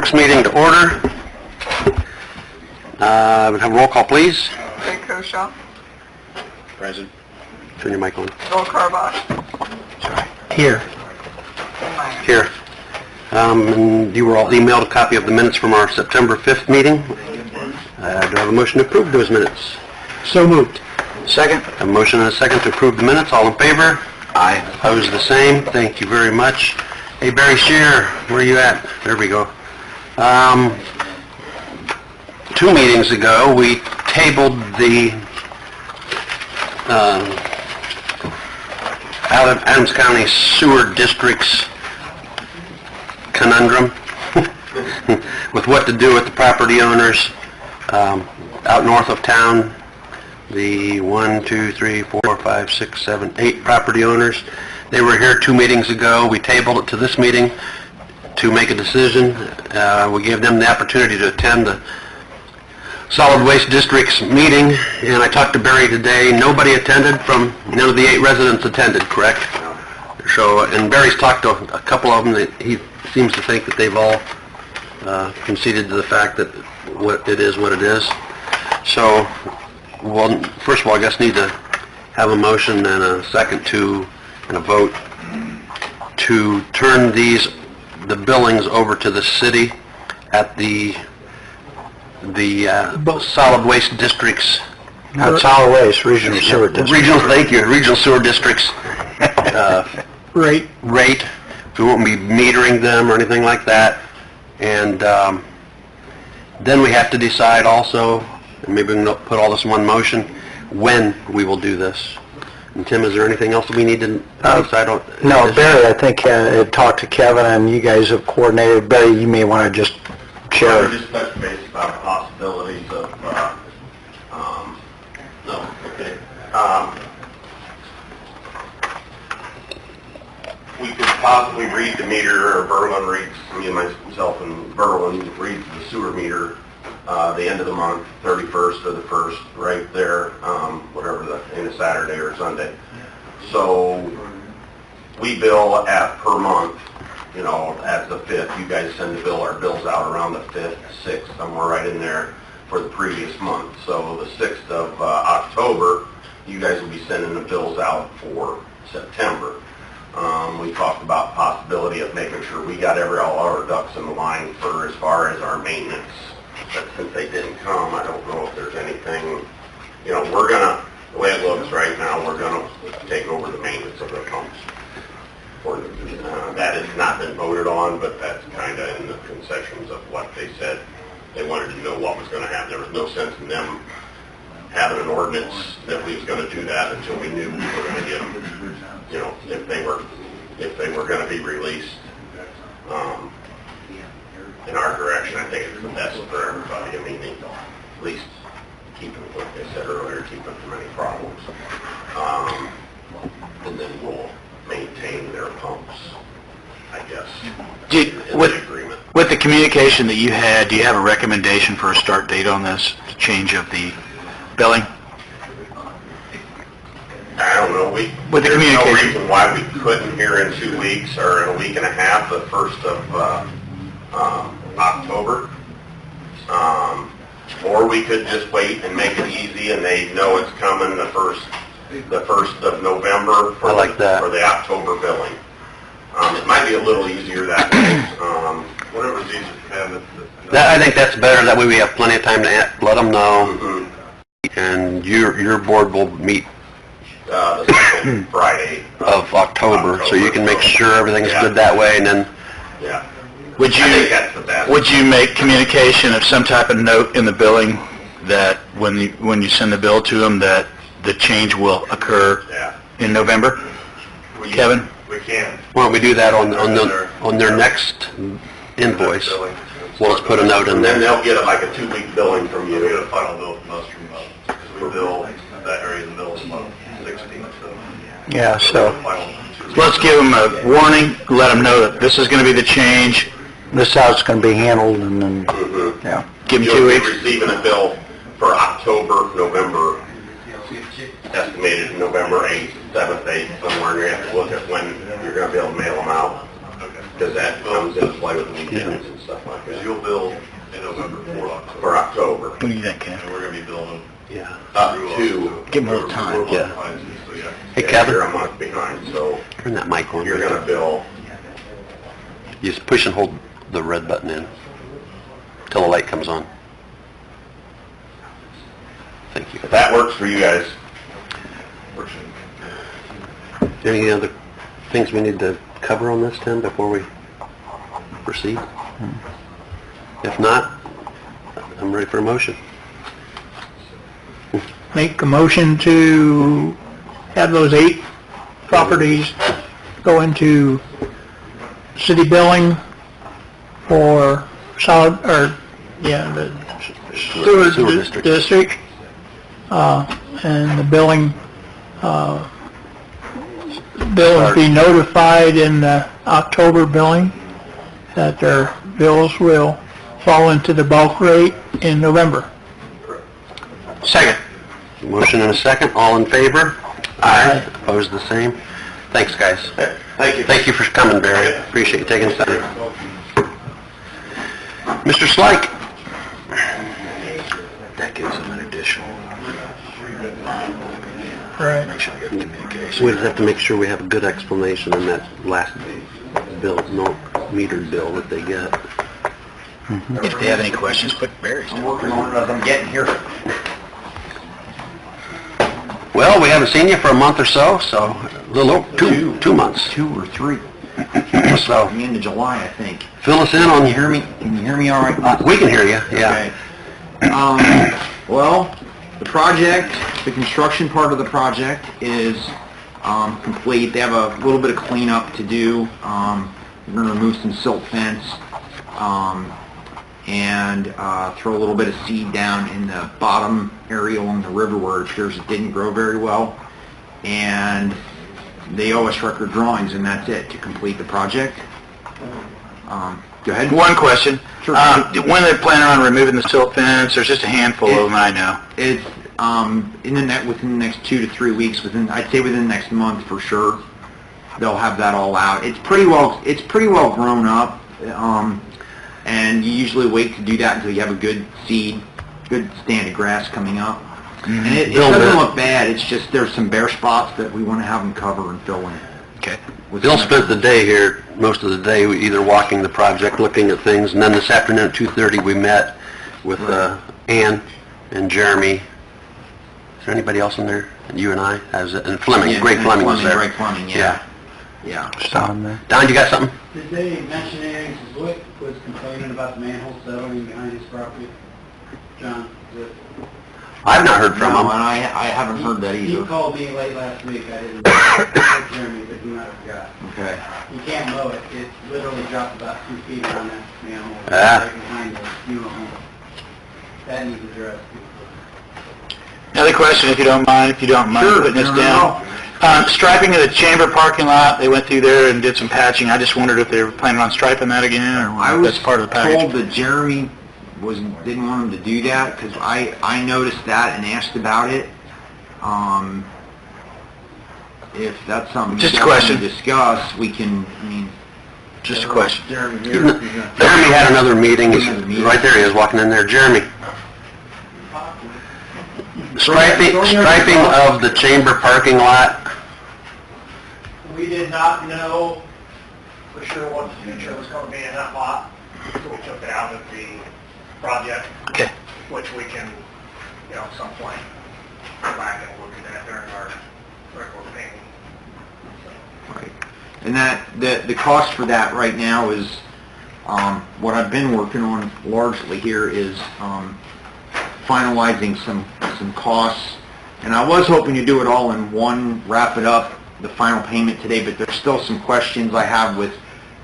Works meeting to order. Have a roll call, please. Ray Koshaw. Present. Turn your mic on. Joel Carbach. Here. Here. You were all emailed a copy of the minutes from our September 5th meeting. Do I have a motion to approve those minutes? So moved. Second. A motion and a second to approve the minutes. All in favor? Aye. Opposed, the same. Thank you very much. Hey, Barry Shear, where are you at? There we go. 2 meetings ago, we tabled the Adams County Sewer District's conundrum with what to do with the property owners out north of town. The 1, 2, 3, 4, 5, 6, 7, 8 property owners. They were here 2 meetings ago. We tabled it to this meeting to make a decision. We gave them the opportunity to attend the Solid Waste District's meeting, and I talked to Barry today. Nobody attended none of the 8 residents attended, correct? So, and Barry's talked to a couple of them. That he seems to think that they've all conceded to the fact that what it is. So, well, first of all, I guess need to have a motion and a second and a vote to turn the billings over to the city at the Solid Waste District's... Not Solid Waste, Regional Sewer District. Regional Sewer District's rate. We won't be metering them or anything like that. And then we have to decide also, and maybe we can put all this in one motion, when we will do this. And Tim, is there anything else that we need to decide on? No, Barry, I think had talked to Kevin and you guys have coordinated. Barry, you may want to just share. Just touch base about possibilities of, we could possibly read the meter, or Berlin reads, me and myself and Berlin reads the sewer meter the end of the month, 31st or the 1st, right there, whatever, in a Saturday or Sunday. So we bill per month, at the 5th. You guys send our bills out around the 5th, 6th, somewhere right in there for the previous month. So the 6th of October, you guys will be sending the bills out for September. We talked about possibility of making sure we got all our ducks in the line for as far as our maintenance. But since they didn't come, I don't know if there's anything, we're gonna, the way it looks right now, we're gonna take over the maintenance of the pumps. That has not been voted on, but that's kind of in the concessions of what they said. They wanted to know what was going to happen. There was no sense in them having an ordinance that we was going to do that until we knew we were going to get them, if they were going to be released in our direction. I think it's the best for everybody. I mean, at least keep them, like I said earlier, keep them from any problems. And then we'll maintain their pumps, I guess. With the communication that you had, do you have a recommendation for a start date on this, the change of the billing? I don't know. There's no reason why we couldn't here in 2 weeks or in a week and a half, the 1st of October. Or we could just wait and make it easy and they know it's coming the 1st of November for the October billing. It might be a little easier that way. Whatever's easier for them. I think that's better. That way we have plenty of time to let them know. Mm-hmm. And your board will meet the second Friday of October, so you can make sure everything's good that way. And then, would you make communication of some type of note in the billing that when you send the bill to them that the change will occur in November? Kevin? We can. Why don't we do that on their next invoice? We'll just put a note in there. And then they'll get like a 2-week billing from you. We'll get a final bill from us because we bill that area in the middle of the month, 16th. So Yeah, so let's give them a warning, let them know that this is going to be the change. this is how it's going to be handled, and then, Give them 2 You'll be weeks. receiving a bill for October, November, estimated November 8th, 7th, 8th, somewhere, and you have to look at when you're going to be able to mail them out, because that comes into play with the weekends and stuff like Because that. you'll bill in November for October. For October. What do you think, Ken? And we're gonna be billing Yeah. Up through to, Give 'em a little time, We're yeah. behind you, so yeah. Hey, yeah, Kevin, you're a month behind, so turn that mic on. you're gonna bill, You just push and hold the red button in till the light comes on. Thank you. if that works for you guys. Any other things we need to cover on this, Tim, before we proceed? If not, I'm ready for a motion. Make a motion to have those 8 properties go into city billing for solid, or, yeah, the sewer Sewer district. district, and the billing, bills be notified in the October billing that their bills will fall into the bulk rate in November. Second. Motion and a second, all in favor? Aye. Opposed, the same? Thanks, guys. Thank you. Thank you for coming, Barry. Appreciate you taking the time. Mr. Slike? That gives them an additional, Right. make sure they get communication. We just have to make sure we have a good explanation in that last bill, no metered bill that they get. If they have any questions, put Barry's down. Working on it as I'm getting here. Well, we haven't seen you for a month or so, so a little over 2 months. 2 or 3. So The end of July, I think. fill us in on... Can you hear me? Can you hear me all right? We can hear you, yeah. Okay. Well, the project, the construction part of the project is complete. They have a little bit of cleanup to do. We're going to remove some silt fence and throw a little bit of seed down in the bottom area along the river where it appears it didn't grow very well. And they owe us record drawings, and that's it to complete the project. Go ahead. One question. Sure. When they're planning on removing the silt fence, there's just a handful of them, I know. It's within the next 2 to 3 weeks. I'd say within the next month for sure. They'll have that all out. It's pretty well grown up, and you usually wait to do that until you have a good stand of grass coming up. And it doesn't look bad. It's just there's some bare spots that we want to have them cover and fill in. Okay. Bill spent the day here, most of the day, either walking the project, looking at things, and then this afternoon at 2:30 we met with Ann and Jeremy. Is there anybody else in there? And you and I? And Fleming, Yeah, Greg Fleming was there. Greg Fleming, yeah. Yeah. Don, you got something? Did they mention anything, because Wick was complaining about the manhole settling behind his property? John, is it? I've not heard from No, him. and I haven't heard that He either. called me late last week, I didn't tell Jeremy, but he might have forgot. Okay. You can't mow it, it literally dropped about 2 feet around that manhole, Ah. right behind the funeral home. That needs addressed. Another question, if you don't mind Sure, putting this no, down. Striping of the chamber parking lot, they went through there and did some patching. I just wondered if they were planning on striping that again, or I if was that's part of the told package. that Jeremy didn't want him to do that, because I noticed that and asked about it. If that's something Just a you guys question. want to discuss, we can, Just a question. Jeremy, Jeremy had another meeting. Right there he is, walking in there. Jeremy. Striping of the chamber parking lot. We did not know for sure what the future was going to be in that lot, so we took it out of the project, Okay. which we can, at some point, go back and look at that during our regular painting. And that, the cost for that right now is, what I've been working on largely here is, finalizing some costs. And I was hoping to do it all in one, wrap it up, the final payment today, but there's still some questions I have with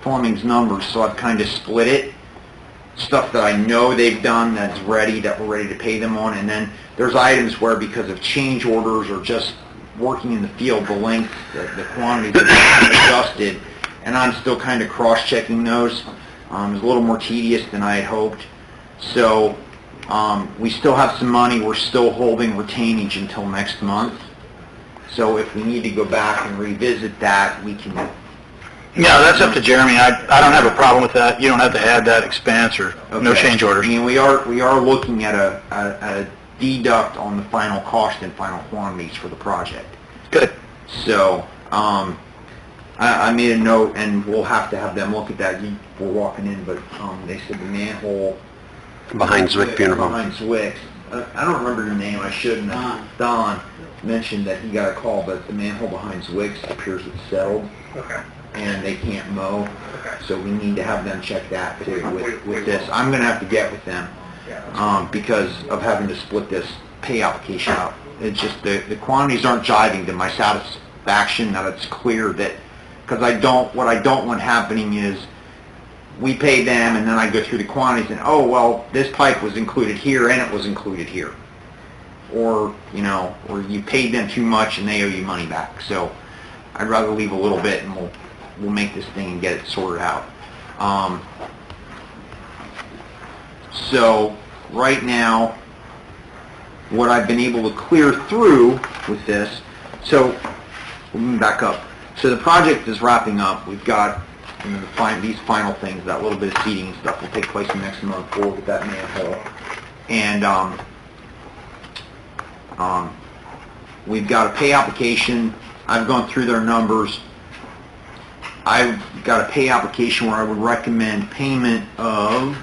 Fleming's numbers, so I've kind of split it. Stuff that I know they've done that's ready, that we're ready to pay them on, and then there's items where because of change orders or just working in the field, the length, the quantity that's adjusted, and I'm still kind of cross-checking those. It's a little more tedious than I had hoped. So we still have some money. We're still holding retainage until next month. So if we need to go back and revisit that, we can Yeah, that's up to Jeremy. I don't have a problem with that. You don't have to add that expense or no Okay. change orders. I mean, we are looking at a deduct on the final cost and final quantities for the project. Good. So, I made a note, and we'll have to have them look at that. We're walking in, but they said the manhole Behind Zwick Funeral Home. behind Zwick. I don't remember the name. I shouldn't. Don mentioned that he got a call, but the manhole behind Zwick's appears it's settled, Okay. and they can't mow. Okay. So we need to have them check that too with this. I'm going to have to get with them because of having to split this pay application out. It's just the quantities aren't jiving to my satisfaction. That it's clear that, because what I don't want happening is we pay them and then I go through the quantities and, oh, well, this pipe was included here and it was included here. Or, or you paid them too much and they owe you money back. So I'd rather leave a little bit and we'll make this thing and get it sorted out. So right now, what I've been able to clear through with this, so we'll move back up. So the project is wrapping up. We've got these final things, that little bit of seating and stuff will take place next month forward with that manhole. And we've got a pay application. I've gone through their numbers. I've got a pay application where I would recommend payment of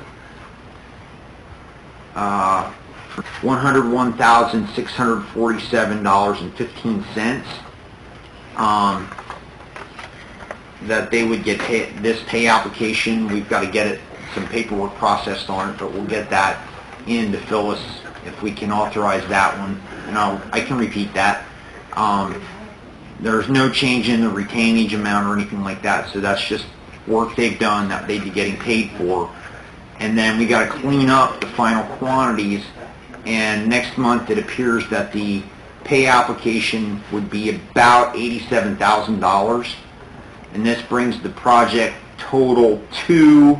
$101,647.15. That they would get this pay application. We've got to get some paperwork processed on it, but we'll get that in to Phyllis if we can authorize that one. No, I can repeat that. There's no change in the retainage amount or anything like that, so that's just work they've done that they'd be getting paid for. And then we got to clean up the final quantities, and next month it appears that the pay application would be about $87,000, and this brings the project total to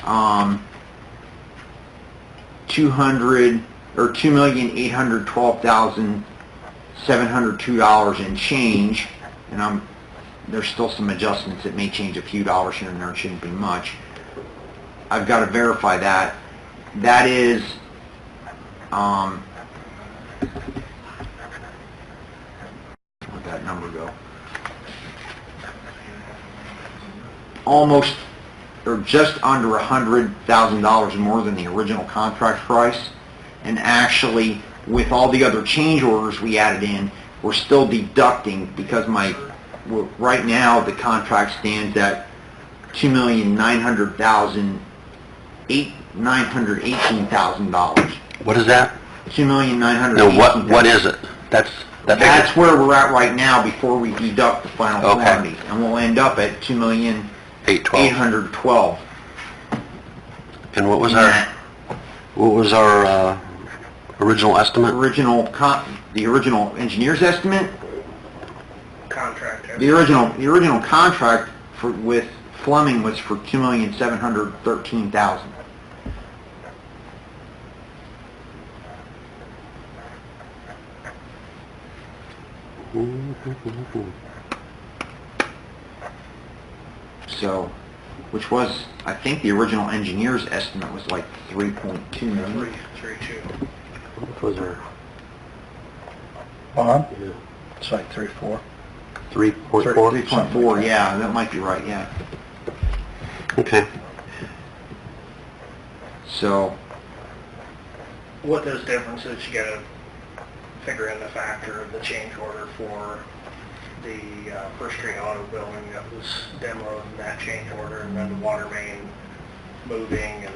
$2,812,702 and change. And there's still some adjustments. It may change a few dollars here and there. It shouldn't be much. I've got to verify that. That is where'd that number go? Almost, or just under $100,000 more than the original contract price. And actually, with all the other change orders we added in, we're still deducting, because right now the contract stands at $2,918,000. What is that? $2,918,000. No, what is it? That's where we're at right now before we deduct the final quantity, and we'll end up at $2,812,000. And what was our original estimate? The original engineer's estimate. Contract. The original contract with Fleming was for $2,713,000. So, which was, I think the original engineer's estimate was like $3.2 million. 3.2. What was our... Bob? Yeah. It's like 3.4. 3.4? 3.4, yeah, that might be right, yeah. Okay. So, What those differences, you gotta figure in the factor of the change order for the First Street Auto building that was demoed in that change order, and then the water main moving, and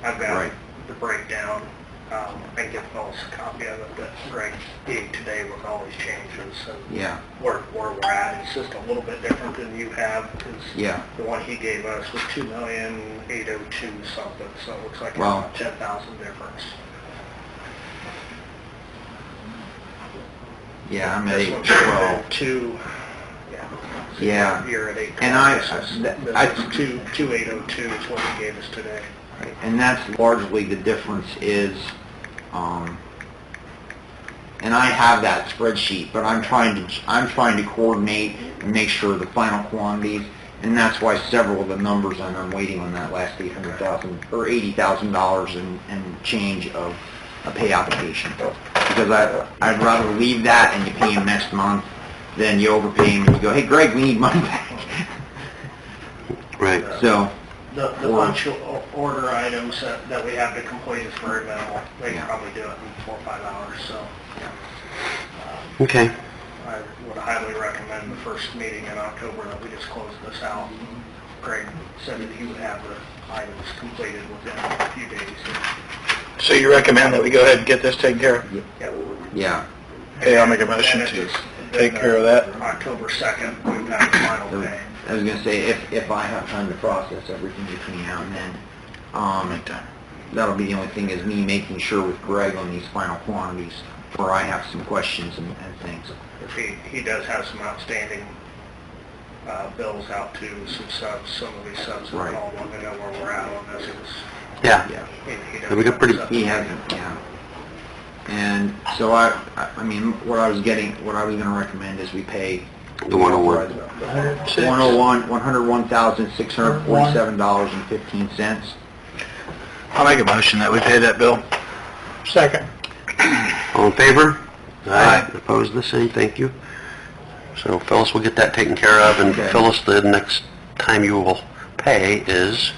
I've got Right. the breakdown. I can get Phyllis a copy of it that Greg gave today with all these changes and yeah, where we're at. It's just a little bit different than you have, because yeah. the one he gave us was $2,802,000 something, so it looks like Wow. about 10,000 difference. Yeah, I'm at This one's 812. 2, Yeah. You're at 812. And This is 2,802 is what he gave us today. Right. And that's largely the difference is, and I have that spreadsheet, but I'm trying to coordinate and make sure the final quantities, And that's why several of the numbers, and I'm waiting on that last $800,000 or $80,000 and change of a pay application. Because I'd rather leave that and you pay him next month than you overpay him and you go, hey Greg, we need money back. Right. So, The punch order items that we have to complete is very minimal. They can probably do it in 4 or 5 hours, so. Okay. I would highly recommend the first meeting in October that we just close this out. Greg said that he would have the items completed within a few days. So you recommend that we go ahead and get this taken care of? yeah. Okay, I'll make a motion to take care of that. October 2nd, we've got the final pay. I was going to say, if I have time to process everything between now and then, that'll be the only thing, is me making sure with Greg on these final quantities, where I have some questions and things. If he does have some outstanding bills out to some subs, some of these subs that Right. called, want to know where we're at on this. Yeah. Yeah. He Yeah, we got pretty- does He have hasn't, yeah. And so I mean, what I was going to recommend is we pay The 101. $101,647.15. I'll make a motion that we pay that bill. Second. All in favor? Aye. Opposed, the same, thank you. So Phyllis will get that taken care of, and Okay. Phyllis, the next time you will pay is...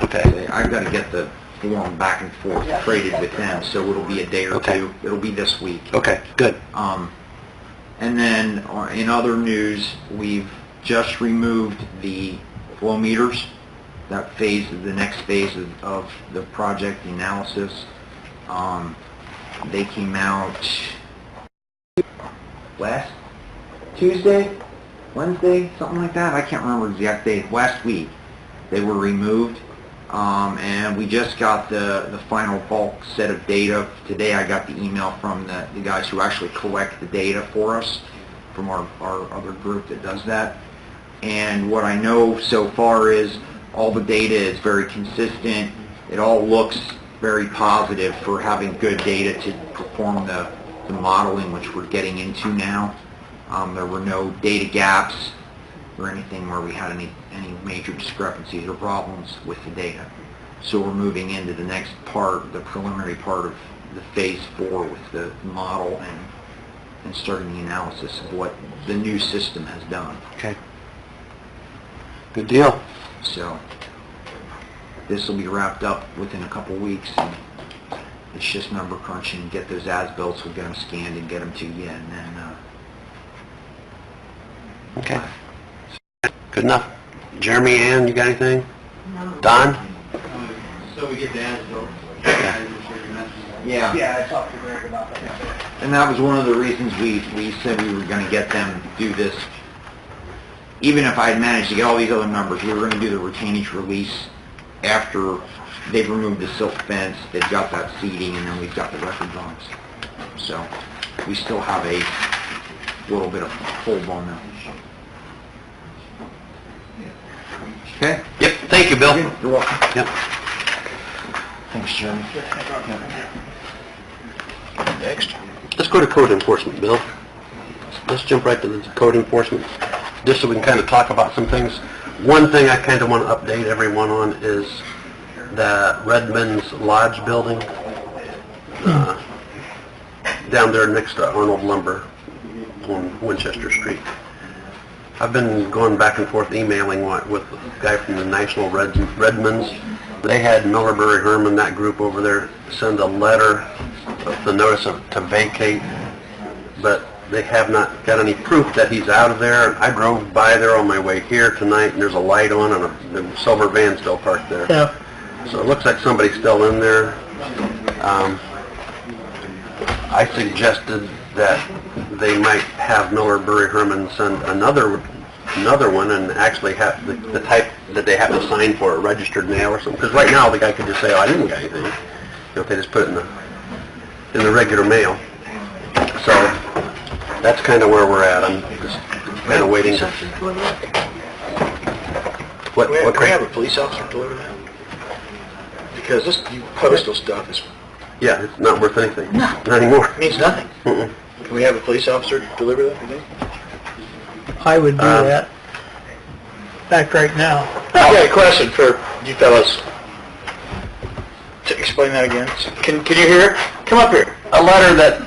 Okay. I've got to get the form back and forth traded with them, so it'll be a day or Okay. two. It'll be this week. Okay, good. And then in other news, we've just removed the flow meters. That phase, the next phase of the project, the analysis. They came out last Tuesday, Wednesday, something like that. I can't remember the exact date. Last week they were removed. And we just got the final bulk set of data. Today I got the email from the guys who actually collect the data for us, from our other group that does that. And what I know so far is all the data is very consistent. It all looks very positive for having good data to perform the modeling, which we're getting into now. There were no data gaps or anything where we had any major discrepancies or problems with the data. So we're moving into the next part, the preliminary part of the phase 4 with the model and starting the analysis of what the new system has done. Okay. Good deal. So this will be wrapped up within a couple weeks, and it's just number crunching. Get those as-bills, we'll get them scanned and get them to you, and then Okay. Good enough. Jeremy, Ann, you got anything? Don? So we get the as-built. yeah. Yeah, I talked to Greg about that. And that was one of the reasons we said we were going to get them to do this. Even if I had managed to get all these other numbers, we were going to do the retainage release after they've removed the silk fence, they've got that seating, and then we've got the record box. So we still have a little bit of hold on them. Okay? Yep, thank you, Bill. You're welcome. Yep. Thanks, Jeremy. Next. Let's go to code enforcement, Bill. Let's jump right to the code enforcement, just so we can kind of talk about some things. One thing I kind of want to update everyone on is the Redmond's Lodge building, down there next to Arnold Lumber on Winchester Street. I've been going back and forth emailing with the guy from the National Redmonds. They had Millersburg Herman, that group over there, send a letter with the notice to vacate, but they have not got any proof that he's out of there. I drove by there on my way here tonight, and there's a light on and a silver van still parked there. Yeah. So it looks like somebody's still in there. I suggested that they might have Millersburg Herman send another one and actually have the type that they have to sign for, a registered mail or something. Because right now the guy could just say, "Oh, I didn't get anything." You know, if they just put it in the regular mail. So that's kind of where we're at. I'm just kind of waiting. What? Can we have a police officer deliver that? Because this postal stuff is Yeah, it's not worth anything. Not anymore. means nothing. Mm-mm. Can we have a police officer deliver that, you think? I would do that. In fact, right now. I got a question for you fellas. To explain that again. Can you hear? Come up here. A letter that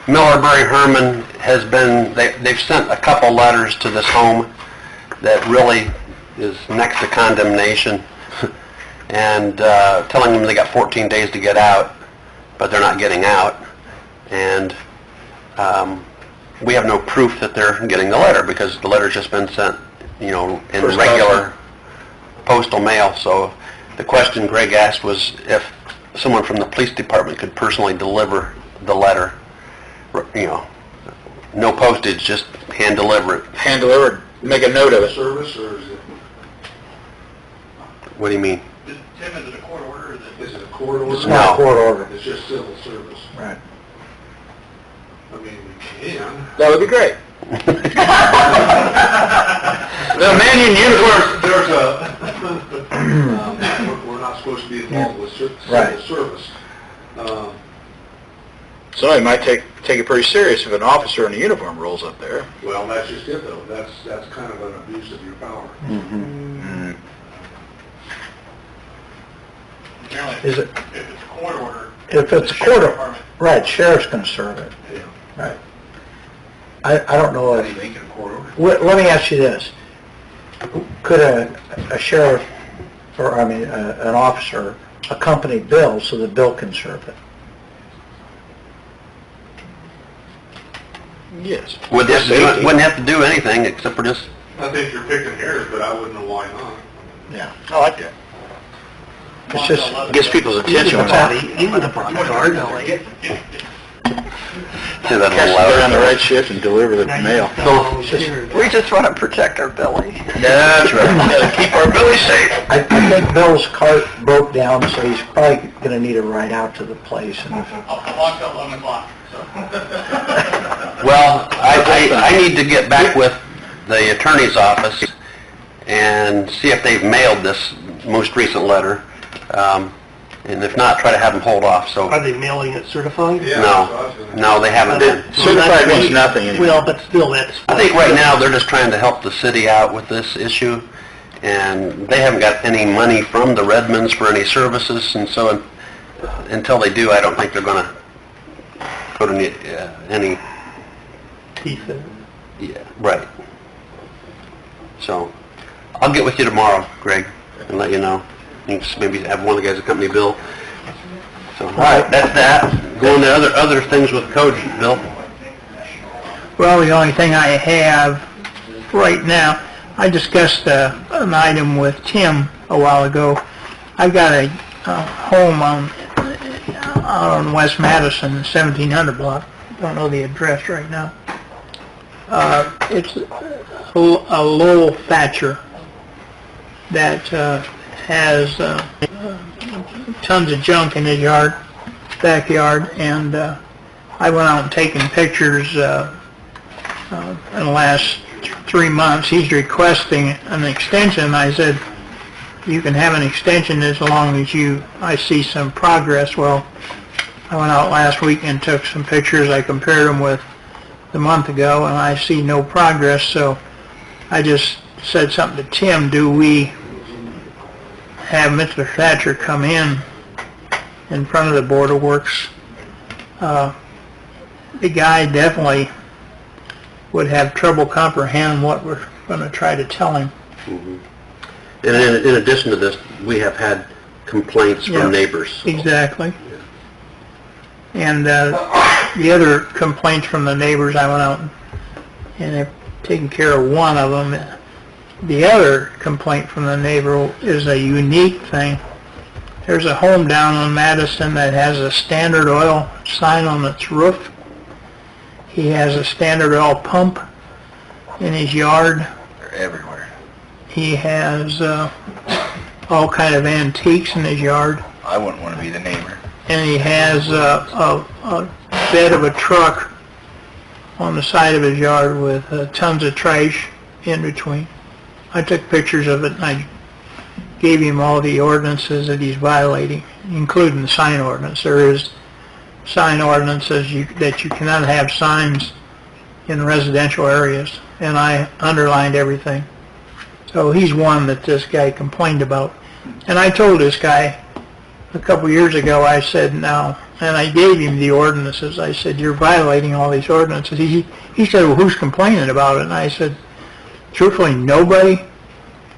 Miller-Berry Herman has been, they've sent a couple letters to this home that really is next to condemnation, and telling them they got 14 days to get out, but they're not getting out. And we have no proof that they're getting the letter, because the letter's just been sent, you know, in regular postal mail. So the question Greg asked was if someone from the police department could personally deliver the letter, you know, no postage, just hand deliver it. Hand delivered. Make a note of it. Service, or is it? What do you mean? Tim, is it a court order, or Is it a court order? It's not a court order. It's just civil service. Right. I mean, we can. That would be great. The man in uniform. There's we're not supposed to be involved with civil Right. service. Somebody might take it pretty serious if an officer in a uniform rolls up there. Well, that's just it, though. That's kind of an abuse of your power. Is it? If it's a court order. If it's a court order, right, sheriff's gonna serve it. Yeah. Right. I don't know How if... do you make it a court order? Let me ask you this. Could a sheriff, or, I mean, an officer, accompany Bill so that Bill can serve it? Yes. Wouldn't have to do anything except for just, I think you're picking hairs, but I wouldn't know why not. Yeah. I like that. It's just... Gets people's attention. He would have brought the guard, say that a Catch little the guy on the louder. right shift and deliver the mail. We just want to protect our Billy. That's right. Gotta keep our Billy safe. I think Bill's cart broke down, so he's probably gonna need a ride out to the place. And I'll walk till 11 o'clock, so. Well, I need to get back with the attorney's office and see if they've mailed this most recent letter. And if not, try to have them hold off, so... Are they mailing it certified? Yeah, that's what I was gonna- No, they haven't been. Certified means nothing anymore. Well, but still, that's... I think right now, they're just trying to help the city out with this issue, and they haven't got any money from the Redmonds for any services, and so until they do, I don't think they're gonna put any... Teeth in. Yeah, right. So, I'll get with you tomorrow, Greg, and let you know. You can just maybe have one of the guys accompany Bill. So, all right, that's that. Going to other things with code, Bill. Well, the only thing I have right now, I discussed an item with Tim a while ago. I've got a home on West Madison, 1700 block. Don't know the address right now. It's a Lowell Thatcher that has tons of junk in his backyard, and I went out and taken pictures in the last 3 months. He's requesting an extension. I said, you can have an extension as long as I see some progress. Well, I went out last week and took some pictures. I compared them with the month ago, and I see no progress, so I just said something to Tim. Do we have Mr. Thatcher come in front of the Board of Works? The guy definitely would have trouble comprehending what we're going to try to tell him. And in addition to this, we have had complaints Yeah. from neighbors. Exactly. And the other complaints from the neighbors, I went out and they've taken care of one of them. The other complaint from the neighbor is a unique thing. There's a home down on Madison that has a Standard Oil sign on its roof. He has a Standard Oil pump in his yard. They're everywhere. He has all kind of antiques in his yard. I wouldn't want to be the neighbor. And he has a bed of a truck on the side of his yard with tons of trash in between. I took pictures of it and I gave him all the ordinances that he's violating, including the sign ordinance. There is sign ordinances that you cannot have signs in residential areas, and I underlined everything. So he's one that this guy complained about. And I told this guy a couple years ago, I said, now, and I gave him the ordinances. I said, you're violating all these ordinances. He said, well, who's complaining about it? And I said, truthfully, nobody,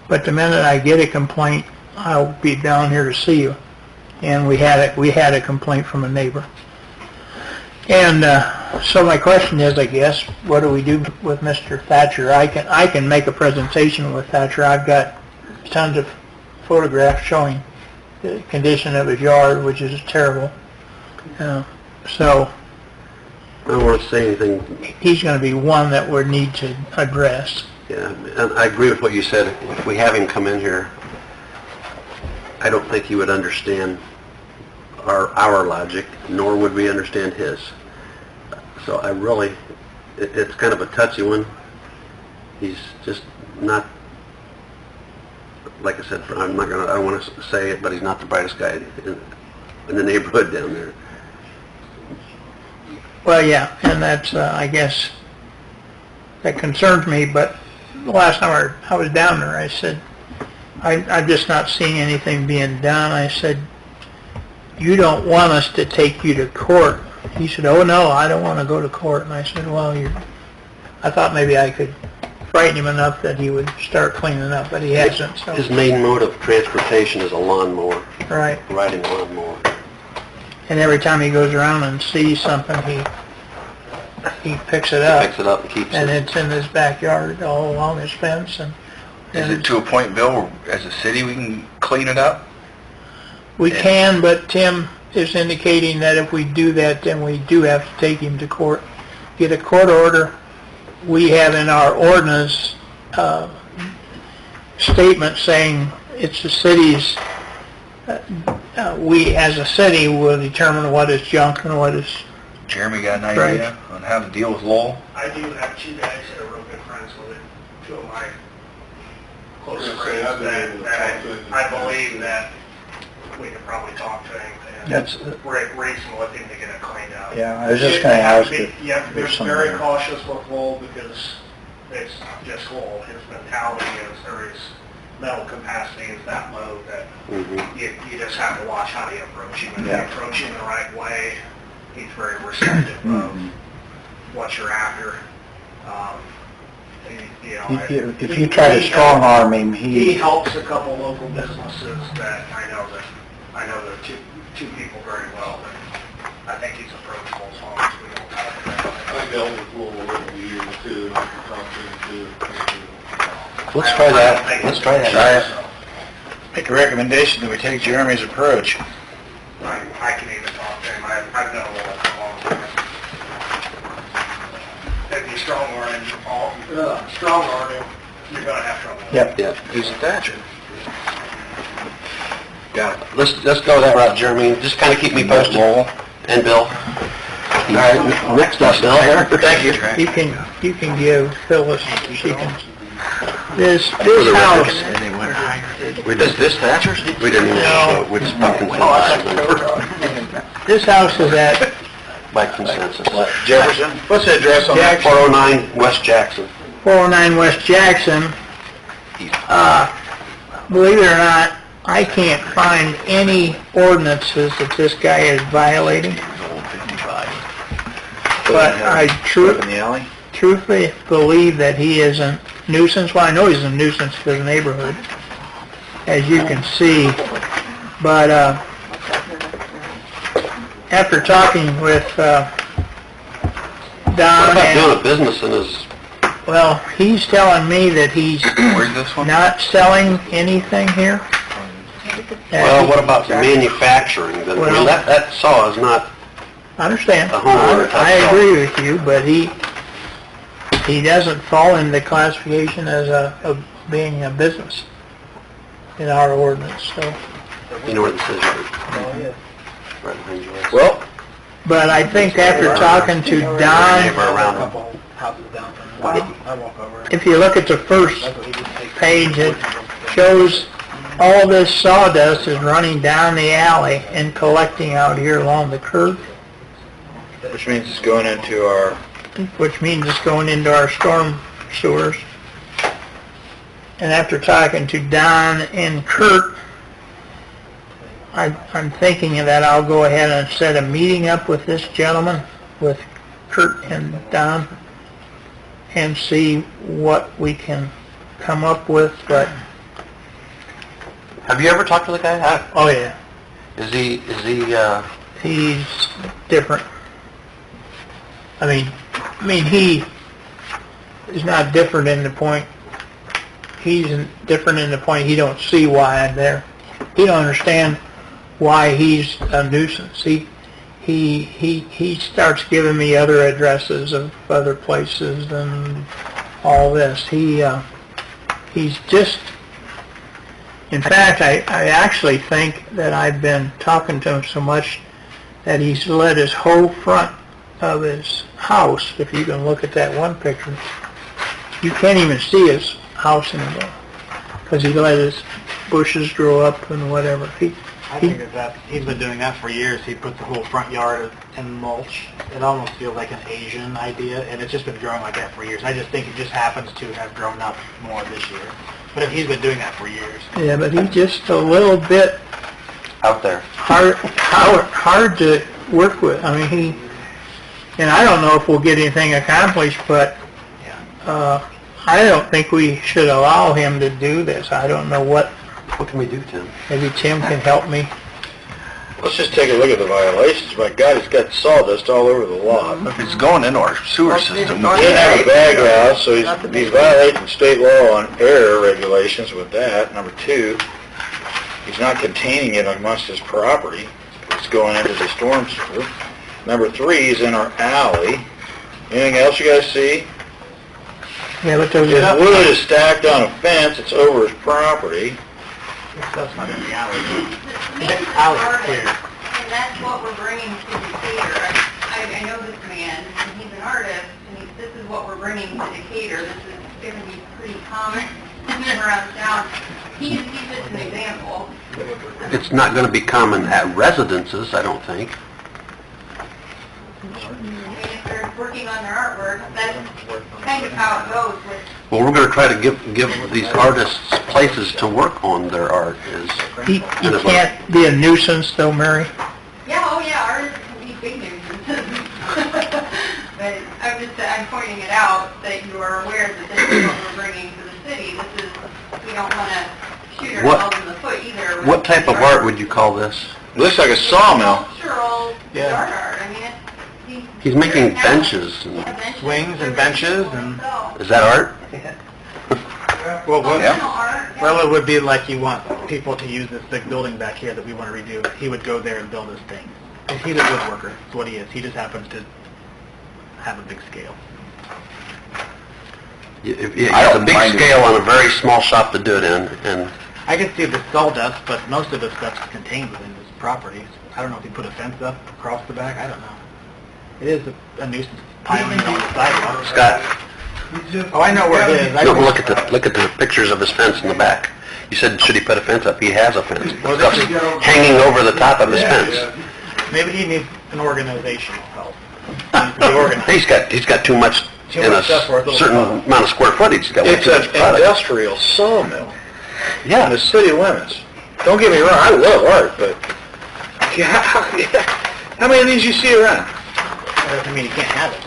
but the minute I get a complaint, I'll be down here to see you. And we had a complaint from a neighbor. And so my question is, I guess, what do we do with Mr. Thatcher? I can make a presentation with Thatcher. I've got tons of photographs showing the condition of his yard, which is terrible. So I don't want to say anything. he's going to be one that we need to address. Yeah, and I agree with what you said. If we have him come in here, I don't think he would understand our logic, nor would we understand his. So I really, it's kind of a touchy one. He's just not, like I said, I don't want to say it, but he's not the brightest guy in the neighborhood down there. Well, yeah, and that's, I guess, that concerns me, but the last time I was down there, I said, I'm just not seeing anything being done. I said, you don't want us to take you to court. He said, oh no, I don't want to go to court. And I said, well, I thought maybe I could frighten him enough that he would start cleaning up, but he hasn't. So. His main mode of transportation is a lawnmower. Right. Riding a lawnmower. And every time he goes around and sees something, he picks it up. He picks it up and keeps and it. it's in his backyard, all along his fence. And Is it to a point, Bill, where as a city we can clean it up? we can, but Tim is indicating that if we do that, then we do have to take him to court, get a court order. We have in our ordinance statement saying it's the city's, we as a city will determine what is junk and what is... Jeremy got an idea on how to deal with Lowell? I do have two guys that are real good friends with it, two of my close I was friends, gonna say, I've been able to talk to him. I believe that we could probably talk to him and reason with him to get it cleaned out. Yeah, I was just going to ask if You have to be there's some very there. cautious with Lowell because it's just Lowell. His mentality is, or his mental capacity is that low that you just have to watch how you approach him. If you approach him the right way, he's very receptive of what you're after. If you try to strong arm him, He helps a couple local businesses that I know the two people very well. And I think he's approachable as long as we don't talk about it. I dealt with Louisville over the years too, I can talk to him too. Let's try that. Let's try that. Make a recommendation that we take Jeremy's approach. I can even talk to him. I've known him for a long time. If you strong arm him, you're going to have trouble. Yep. Yeah. Who's a Thatcher? Got it. Let's go that route, Jeremy. Just kind of keep me posted. And Bill. All right, next up, Bill. Thank you. You can give Phyllis, she can... This house, This Thatcher's? We didn't even show it. We just by consensus. this house is at By consensus. Jefferson? What's the address on that? 409 West Jackson. 409 West Jackson. Believe it or not, I can't find any ordinances that this guy is violating. But I In the alley? truthfully believe that he is a nuisance. Well, I know he's a nuisance to the neighborhood, as you can see. But after talking with What Don, about doing and, a business in his... well, he's telling me that he's Where's this one? not selling anything here. Well, what about the manufacturing? I mean, Well- that saw is not... I understand. A homeowner type I saw. agree with you, but he doesn't fall in the classification as of being a business in our ordinance, so. You know where this is, right? Right behind you. Well, But I think after talking to Neighbor Don, around him. if you look at the first page, it shows all this sawdust is running down the alley and collecting out here along the curb. which means it's going into our which means it's going into our storm sewers. And after talking to Don and Kurt, I'm thinking that I'll go ahead and set a meeting up with this gentleman, with Kurt and Don, and see what we can come up with, but... Have you ever talked to the guy? Oh, yeah. Is he, He's different. I mean, he is not different in the point, he's different in the point he don't see why I'm there. He don't understand why he's a nuisance. He starts giving me other addresses of other places and all this. He's just... In fact, I actually think that I've been talking to him so much that he's let his whole front of his house, if you can look at that one picture, you can't even see his house anymore, because he let his bushes grow up and whatever. I think that he's been doing that for years. He puts the whole front yard in mulch. It almost feels like an Asian idea, and it's just been growing like that for years. I just think it just happens to have grown up more this year. But if he's been doing that for years. Yeah, but he's just a little bit out there? hard to work with. I mean, and I don't know if we'll get anything accomplished, but I don't think we should allow him to do this. I don't know what can we do, Tim? Maybe Tim can help me. Let's just take a look at the violations. My God, he's got sawdust all over the lot. It's going into our sewer system. He didn't have a bag house, so he's violating state law on air regulations with that. Number two, he's not containing it amongst his property. It's going into the storm sewer. Number three, he's in our alley. Anything else you guys see? Yeah, but there's His wood is stacked on a fence. It's over his property. That's not in the alley. The alley is clear. And that's what we're bringing to Decatur. I know this man, and he's an artist, and this is what we're bringing to Decatur. This is going to be pretty common around town. He's just an example. It's not going to be common at residences, I don't think. I mean, if they're working on their artwork, that's kind of how it goes with... Well, we're going to try to give these artists places to work on their art. He can't be a nuisance, though, Mary? Yeah, oh yeah, artists can be big nuisances. But I'm pointing it out that you are aware that this is what we're bringing to the city. This is, we don't want to shoot ourselves in the foot either. What type of art would you call this? It looks like a sawmill. Cultural yard art. I mean, He's making benches. And Swings and benches and... is that art? Well, art. well, it would be like you want people to use this big building back here that we want to redo. He would go there and build this thing. And he's a woodworker. That's what he is. He just happens to have a big scale. Yeah, it's a big scale on a very small shop to do it in. And I can see the sawdust, but most of the stuff's contained within this property. I don't know if he put a fence up across the back. I don't know. It is a nuisance piling on the sidewalk. Scott? Oh, I know where it is. No, look at the pictures of his fence in the back. You said, should he put a fence up? He has a fence. Stuff's hanging over the top of his fence. Maybe he needs an organizational help. Be organized. He's got too much in a certain amount of square footage. He's got way It's too an much product. industrial sawmill in Yeah. the city limits. Don't get me wrong, I love art, but how many of these you see around? That doesn't mean he can't have it,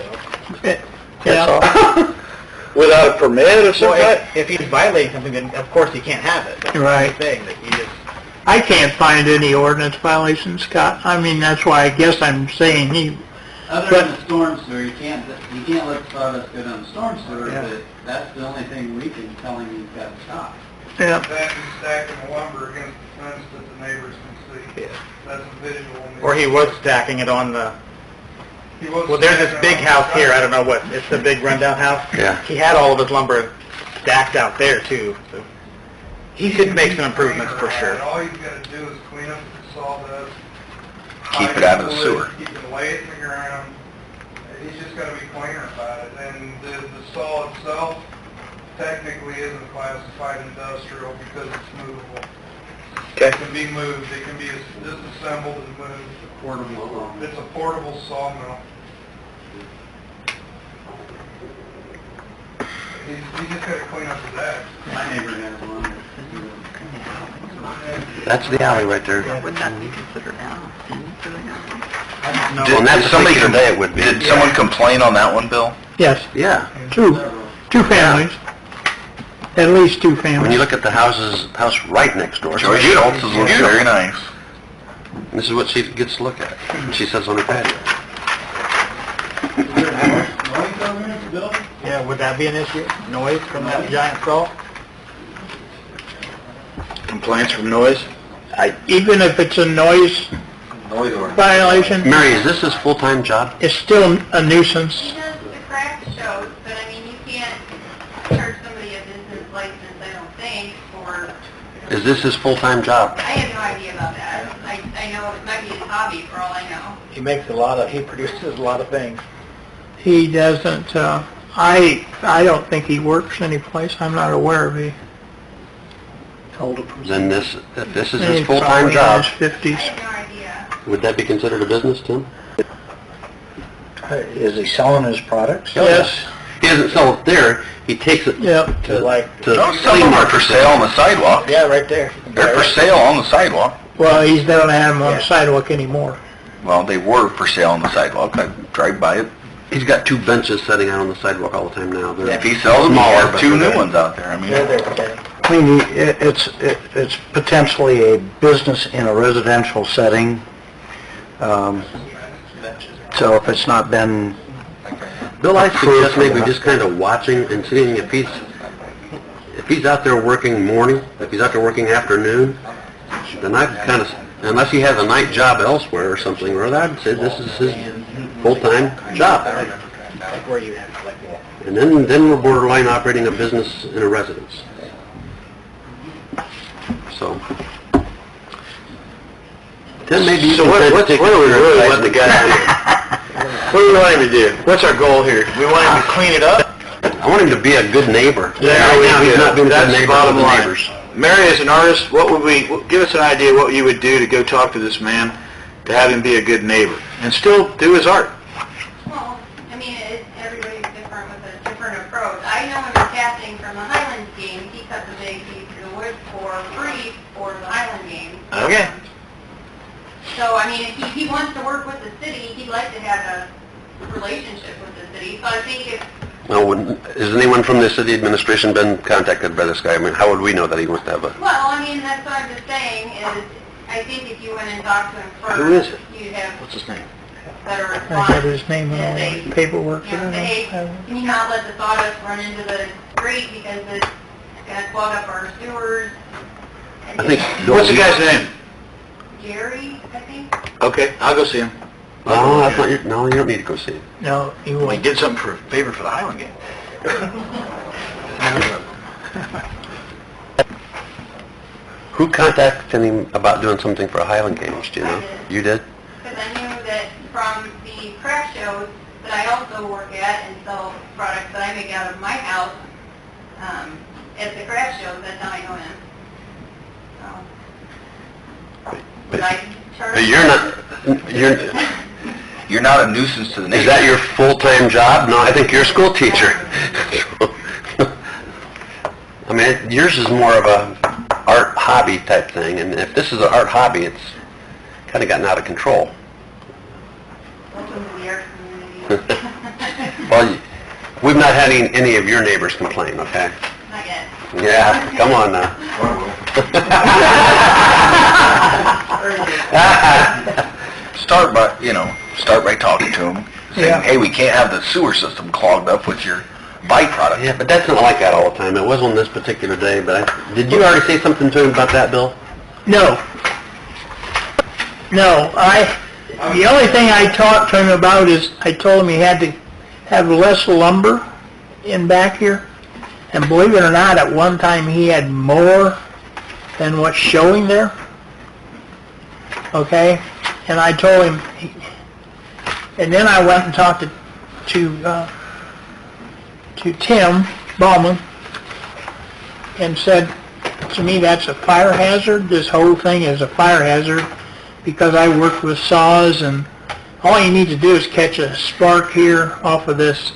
though. Yeah. Without a permit or something? Well, if he's violating something, then of course he can't have it. That's Right. the thing, that he just... I can't find any ordinance violations, Scott. I mean, that's why I guess I'm saying he... Other than the storm sewer, you can't let the sawdust go down the storm sewer, Yeah. but that's the only thing we can tell him he's got to stop. Yeah. That and stacking the lumber against the fence that the neighbors can see. That's a visual. Or he was stacking it on the... He was Well, there's this stacking big on house the here, I side. don't know what, it's the big rundown house. Yeah. He had all of his lumber stacked out there, too, so... He could make some improvements for sure. All you've got to do is clean up the sawdust. Keep it hide out of the wood, sewer. You can lay it in the ground. He's just got to be cleaner about it. And the saw itself technically isn't classified industrial because it's movable. Okay. It can be moved. It can be disassembled and moved. Portable. It's a portable sawmill. He just gotta clean up his act. My neighbor has one. That's the alley right there. Would that be considered now? Well, in that particular day, it would be. Did someone complain on that one, Bill? Yes, Yeah. two families. At least two families. When you look at the house right next door. Joyce Schultz's looks very nice. This is what she gets to look at. She sits on her patio. Noise over there, Bill? Yeah, would that be an issue? Noise from that giant saw? Complaints from noise? Even if it's a noise violation, Mary, is this his full-time job? it's still a nuisance. He does the craft shows, but I mean, you can't charge somebody a business license, I don't think, for, Is this his full-time job? I have no idea about that. I know it might be his hobby for all I know. He produces a lot of things. He doesn't, I don't think he works anyplace. I'm not aware of he. Then if this is his He's full-time probably job, in his 50s. I have no idea. would that be considered a business, Tim? Is he selling his products? Yes. He doesn't sell it there, he takes it Yep. to No, some of them are for sale on the sidewalk. Yeah, right there. They're for sale on the sidewalk. Well, he don't have them on the sidewalk anymore. Well, they were for sale on the sidewalk. I drive by it. He's got two benches sitting out on the sidewalk all the time now. They're If he sells them, he smaller, has but two they're new ones out there. I mean, I mean, it's potentially a business in a residential setting. So if it's not been, Bill, I suggest maybe just kind of watching and seeing if he's out there working morning, if he's out there working afternoon, then I'd kind of, unless he has a night job elsewhere or something or other, I'd say this is his full-time job. And then we're borderline operating a business in a residence. So, then maybe you can what do we really want the guy to do? What do we want him to do? What's our goal here? We want him to clean it up? I want him to be a good neighbor. Yeah, Right now, he's not being a good that's the neighbor bottom to the line. neighbors. Mary, as an artist, what would give us an idea what you would do to go talk to this man to have him be a good neighbor and still do his art? Well, I mean, everybody's different with a different approach. I know when it's happening from the Highlands game, he cuts a big piece of wood for free for the Highland game. Okay. So, I mean, if he wants to work with the city, he'd like to have a relationship with the city. So I think if, Well, has anyone from the city administration been contacted by this guy? I mean, how would we know that he wants to have a... well, I mean, that's what I'm just saying is, I think if you went and talked to him first, Who is it? you'd have What's his name? better I response. got his name on all Say, the paperwork. you know, say, hey, can you not let the sawdust run into the grate because it's gonna clog up our sewers? And I think... What's the guy's name? Jerry, I think? Okay, I'll go see him. No, that's not your... No, you don't need to go see him. No, he We won't. did something for favor for the Highland game. Who contacted him about doing something for a Highland Games, do you know? You did? Because I knew that from the craft shows that I also work at and sell products that I make out of my house, at the craft shows, that's how I know him. So, would I charge? But You're not a nuisance to the Is neighbors. that your full-time job? No, I think you're a school teacher. I mean, yours is more of a art hobby type thing, and if this is an art hobby, it's kind of gotten out of control. Welcome to the art community. Well, we've not had any of your neighbors complain, okay? Not yet. Yeah, come on now. Start by talking to him, saying, Yeah. hey, we can't have the sewer system clogged up with your byproduct. Yeah, but that's not like that all the time. It was on this particular day, but did you already say something to him about that, Bill? No. No, the only thing I talked to him about is, I told him he had to have less lumber in back here. And believe it or not, at one time he had more than what's showing there. Okay? And I told him, and then I went and talked to Tim Ballman and said, to me, that's a fire hazard. This whole thing is a fire hazard because I work with saws, and all you need to do is catch a spark here off of this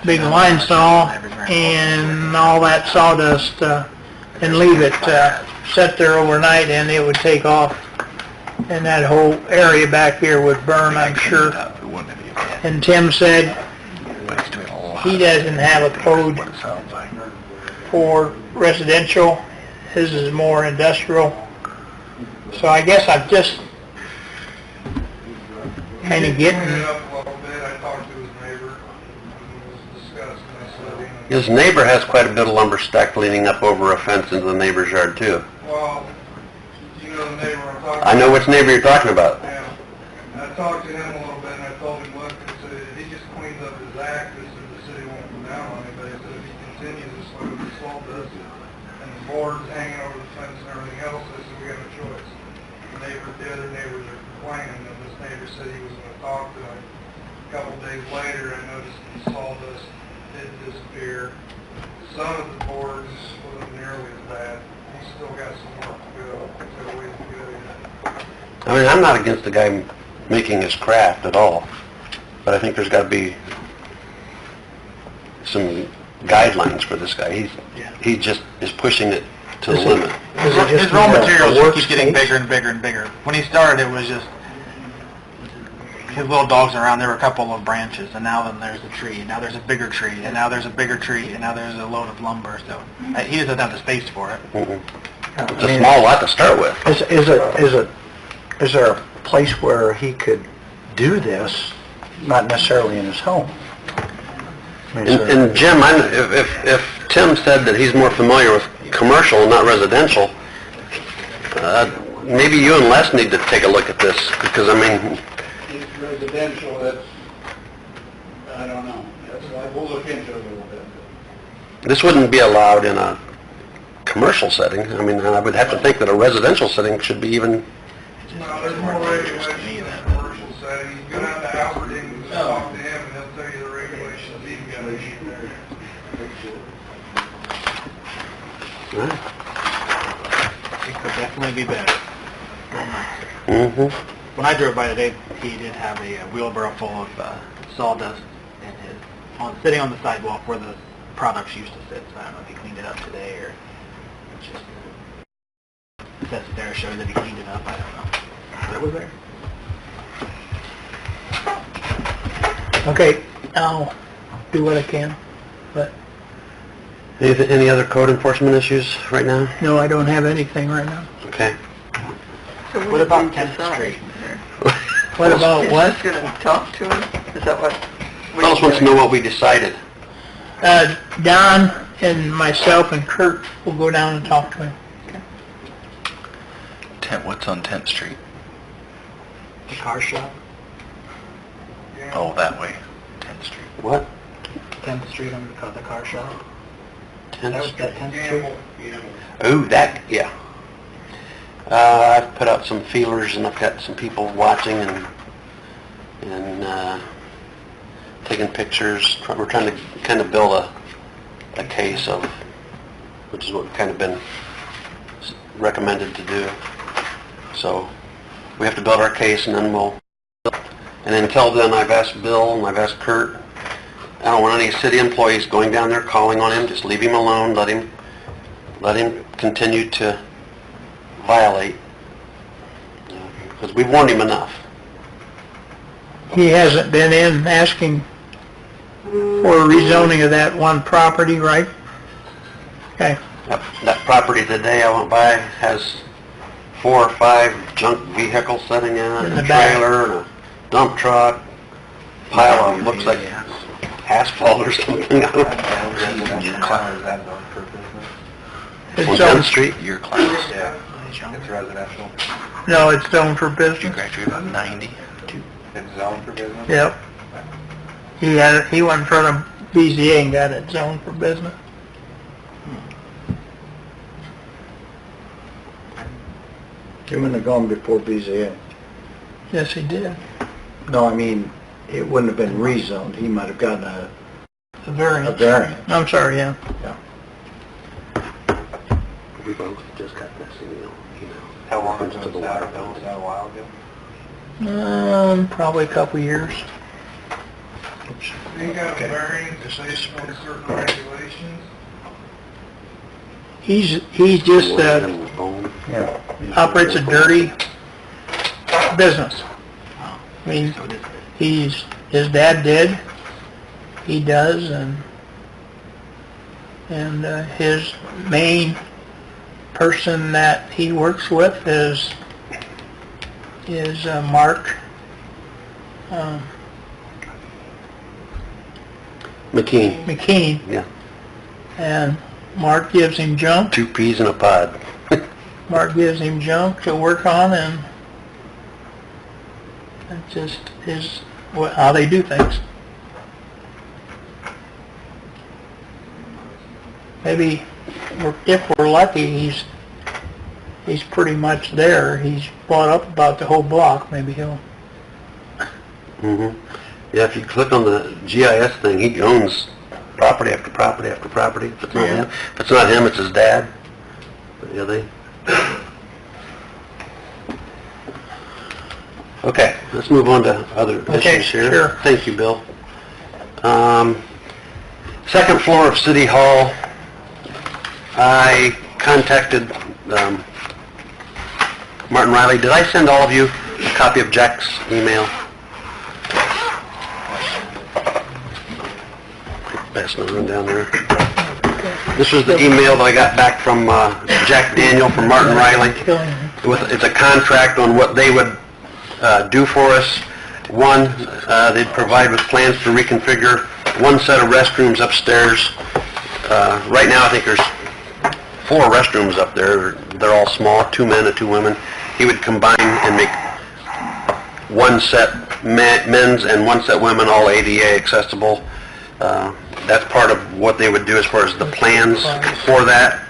big line saw and all that sawdust, and leave it, set there overnight, and it would take off, and that whole area back here would burn, I'm sure. And Tim said he doesn't have a code for residential, his is more industrial. So I guess I'm just kind of getting... Up a little bit, I talked to his neighbor, and was discussing this with him. His neighbor has quite a bit of lumber stacked leaning up over a fence into the neighbor's yard too. Well, you know the neighbor I'm talking about? I know which neighbor you're talking about. Yeah. I talked to him a little bit, and I told him, look, I said, he just cleaned up his act, I said, the city won't come down on him, but I said, if he continues this way with the salt dust, and the boards hanging over the fence and everything else, I said, we have a choice. The other neighbors are complaining, and this neighbor said he was gonna talk to him. A couple days later, I noticed the sawdust did disappear. Some of the boards wasn't nearly as bad. He's still got some work to go, got a ways to go yet. I mean, I'm not against the guy making his craft at all, but I think there's got to be some guidelines for this guy. He just is pushing it to the limit. His raw materials just keep getting bigger and bigger and bigger. When he started, it was just his little dogs around. There were a couple of branches, and now then there's a tree, and now there's a bigger tree, and now there's a bigger tree, and now there's a load of lumber. So he doesn't have the space for it. It's a small lot to start with. Is there a place where he could do this, not necessarily in his home? I mean, And Jim, if Tim said that he's more familiar with commercial, not residential, maybe you and Les need to take a look at this, because I mean, It's residential, that's, I don't know. That's why we'll look into it a little bit. this wouldn't be allowed in a commercial setting. I mean, I would have to think that a residential setting should be even... Well, there's more regulations in a commercial setting. You go down to Albertine and talk to him, and he'll tell you the regulations he's got to keep there. It could definitely be better. Mm-hmm. When I drove by today, he did have a wheelbarrow full of sawdust sitting on the sidewalk where the products used to sit. So I don't know if he cleaned it up today or it's just that's there showing that he cleaned it up. I don't know. But it was there. Okay, I'll do what I can, but Any other code enforcement issues right now? no, I don't have anything right now. Okay. What about 10th Street? What about what? Going to talk to him? Is that what? Fellas wants to know what we decided. Don and myself and Kurt will go down and talk to him. What's on 10th Street? The car shop? Oh, that way, 10th Street. What? 10th Street on the car shop? 10th That was Street? that 10th Street? Oh, that, yeah. I've put out some feelers and I've got some people watching and taking pictures. We're trying to kind of build a case of, which is what we've kind of been recommended to do. So we have to build our case and then and until then I've asked Bill and I've asked Kurt, I don't want any city employees going down there calling on him, just leave him alone, let him continue to violate, because we've warned him enough. He hasn't been in asking for rezoning of that one property, right? Okay. That property today I went by has 4 or 5 junk vehicles sitting in it, In a the back. trailer and a dump truck, pile of, looks like asphalt or something. On 10th Street? Your class. Yeah, it's residential. No, it's zoned for business. Graduated about 90. It's zoned for business? Yep. He went in front of BZA and got it zoned for business. He wouldn't have gone before BZA. Yes, he did. No, I mean, it wouldn't have been rezoned. He might have gotten a A variance. variance. I'm sorry, yeah. We both just got this email. How long Happens ago to the was that? water bill. Was that a while ago? Probably a couple years. He got a variance based on certain regulations. He's just, Yeah. operates a dirty business. I mean, his dad did, he does, and his main person that he works with is Mark, McKean. Yeah. And Mark gives him junk. 2 peas in a pod. Mark gives him junk to work on, and that just is how they do things. Maybe, if we're lucky, he's pretty much there. He's bought up about the whole block. Maybe he'll... Yeah, if you click on the GIS thing, he owns property after property after property. If it's not him, it's his dad. But yeah, they... Okay, let's move on to other issues here. Sure. Thank you, Bill. Second floor of City Hall. I contacted Martin Riley. Did I send all of you a copy of Jack's email? Passing the room down there. This was the email that I got back from Jack Daniel from Martin Riley. It's a contract on what they would do for us. One, they'd provide with plans to reconfigure one set of restrooms upstairs. Right now, I think there's 4 restrooms up there. They're all small, 2 men and 2 women. He would combine and make one set men's and one set women, all ADA accessible. That's part of what they would do as far as the plans for that.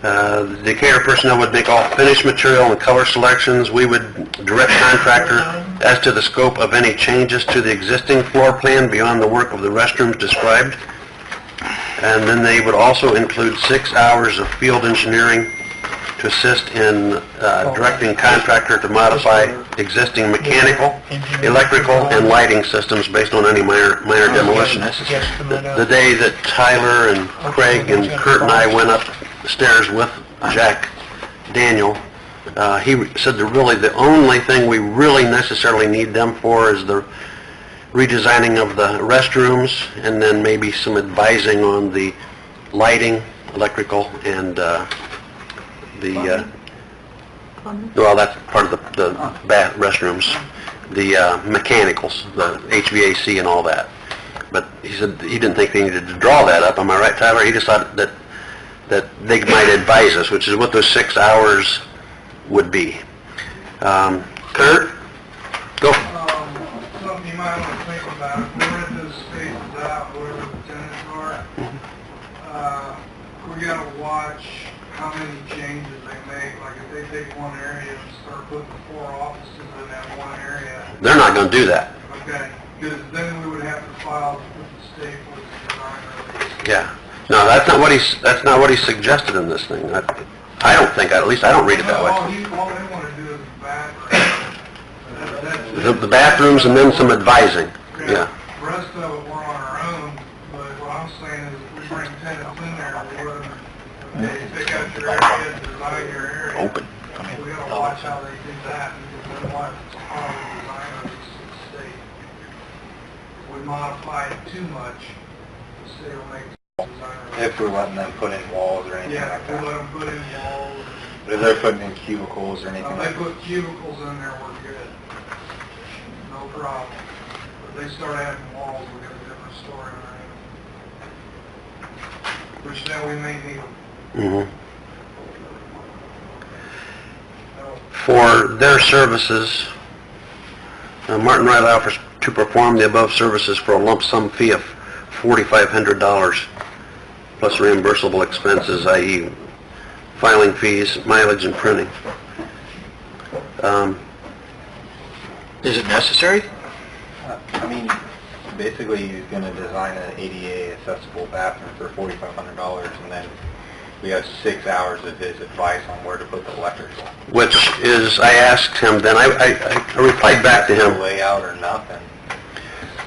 The Decatur personnel would make all finished material and color selections. We would direct contractor as to the scope of any changes to the existing floor plan beyond the work of the restrooms described. And then they would also include 6 hours of field engineering to assist in directing contractor to modify existing mechanical, electrical, and lighting systems based on any minor demolition. The day that Tyler and Craig and Kurt and I went upstairs with Jack Daniel, he said that really the only thing we really necessarily need them for is the redesigning of the restrooms, and then maybe some advising on the lighting, electrical, and well, that's part of the bath restrooms, the mechanicals, the HVAC and all that. But he said he didn't think they needed to draw that up. Am I right, Tyler? He just thought that they might advise us, which is what those 6 hours would be. Kurt, go. Something you might want to think about. If we rent those spaces out, whatever the tenants are, we got to watch how many changes they make. Like if they take one area and start putting 4 offices in that one area. They're not going to do that. Okay, because then we would have to file with the state for the design. Yeah. No, that's not what he suggested in this thing. I don't think, at least I don't read it that way. All they want to do is the bathroom. The bathrooms and then some advising. Yeah. The rest of it, we're on our own, but what I'm saying is if we bring tenants in there, we're going to pick out your area, design your area. Open. We got to watch how they do that, because they want to follow the design of the state. If we modify it too much, the state will make the design. If we're letting them put in walls or anything Yeah, like if we that. let them put in walls. But if they're putting in cubicles or anything If like they put cubicles in there, we're good. No problem. If they start adding walls, we got a different story on it. Which then we may need them. Mm-hmm. For their services, Martin Riley offers to perform the above services for a lump sum fee of $4,500 plus reimbursable expenses, i.e. filing fees, mileage, and printing. Is it necessary? I mean, basically he's going to design an ADA accessible bathroom for $4,500, and then we have 6 hours of his advice on where to put the electrical. Which is, I asked him then, I replied back to him. Layout or nothing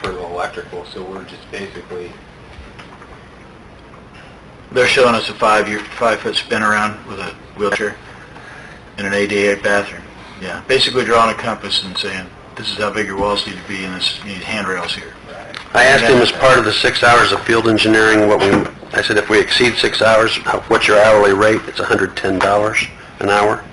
for the electrical, so we're just basically... They're showing us a 5-foot spin around with a wheelchair and an ADA bathroom. Yeah, basically drawing a compass and saying, this is how big your walls need to be, and this, you need handrails here. I asked him as part of the 6 hours of field engineering, I said, if we exceed 6 hours, what's your hourly rate? It's $110 an hour.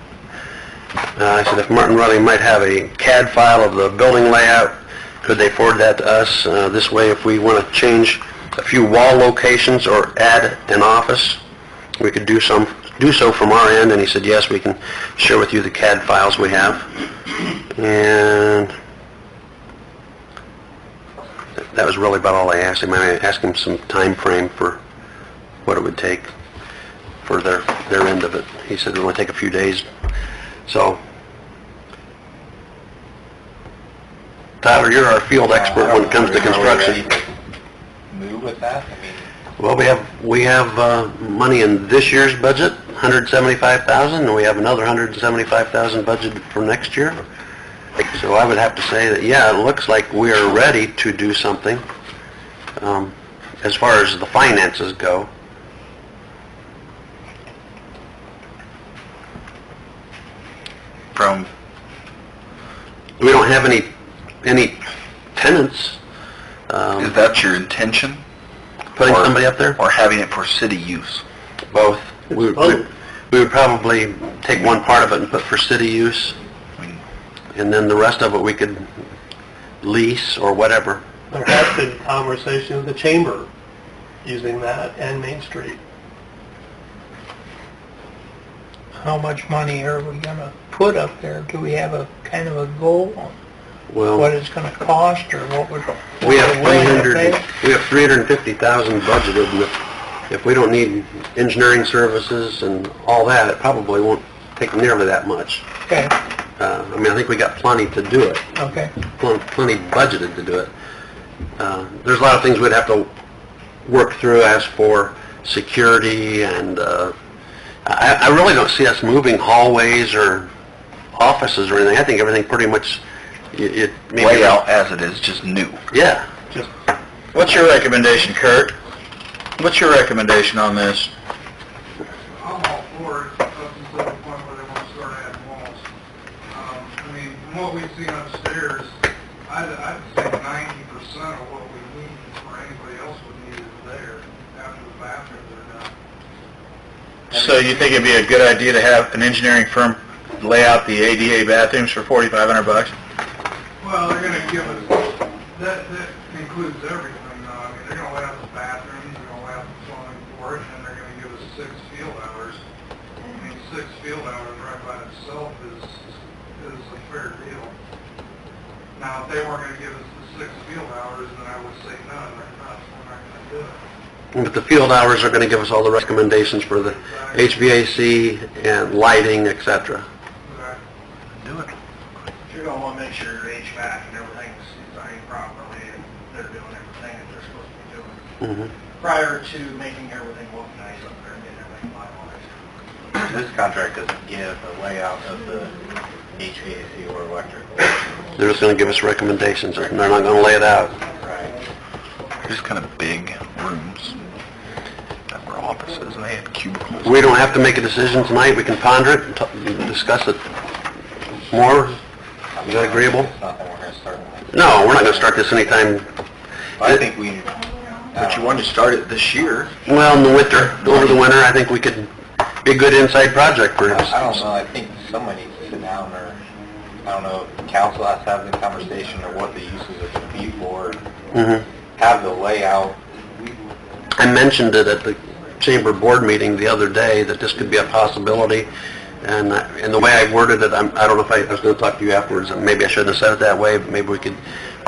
I said, if Martin Rutting might have a CAD file of the building layout, could they forward that to us? This way, if we want to change a few wall locations or add an office, we could do so from our end. And he said, yes, we can share with you the CAD files we have. And that was really about all I asked him. I asked him some time frame for what it would take for their end of it. He said it would only take a few days. So, Tyler, you're our field expert when it comes to construction. Move with that? I mean... Well, we have money in this year's budget, $175,000, and we have another $175,000 budget for next year. So I would have to say that, yeah, it looks like we are ready to do something as far as the finances go. We don't have any tenants. Is that your intention? Putting somebody up there? Or having it for city use? Both. We would probably take one part of it and put for city use, and then the rest of it we could lease or whatever. There has been conversation with the chamber using that and Main Street. How much money are we gonna put up there? Do we have a kind of a goal on Well, what it's gonna cost, or what we have we're willing to pay? $350,000 budgeted, and if we don't need engineering services and all that, it probably won't take nearly that much. Okay, I mean, I think we got plenty to do it. okay. Plenty budgeted to do it. There's a lot of things we'd have to work through as for security, and I really don't see us moving hallways or offices or anything. I think everything pretty much Layout as it is, just new. Yeah. What's your recommendation, Kurt? What's your recommendation on this? I'm all for it, up until the point where they want to start adding walls. I mean, from what we've seen upstairs, I'd say 90% of what we need or anybody else would need is there after the bathrooms are done. So you think it'd be a good idea to have an engineering firm lay out the ADA bathrooms for $4,500? Well, they're gonna give us, that includes everything, though. I mean, they're gonna lay out the bathrooms, they're gonna lay out the plumbing for it, and then they're gonna give us 6 field hours. I mean, 6 field hours right by itself is a fair deal. Now, if they weren't gonna give us the 6 field hours, then I would say no, we're not gonna do it. But the field hours are going to give us all the recommendations for the HVAC and lighting, etc. Do it. You're going to want to make sure your HVAC and everything's designed properly and they're doing everything that they're supposed to be doing prior to making everything look nice up there and getting everything finalized. This contract doesn't give a layout of the HVAC or electrical. They're just going to give us recommendations, and they're not going to lay it out. Right. Just kind of big rooms that were offices, and they had cubicles. We don't have to make a decision tonight. We can ponder it and discuss it more. Is that agreeable? No, we're not going to start this anytime. I think we... But you wanted to start it this year. Well, in the winter, over the winter, I think we could be a good inside project for us. I don't know, I think somebody needs to sit down, or, I don't know, if council has to have the conversation, or what the uses are going to be for, have the layout. I mentioned it at the chamber board meeting the other day, that this could be a possibility, and the way I worded it, I don't know if I was going to talk to you afterwards, and maybe I shouldn't have said it that way, but maybe we could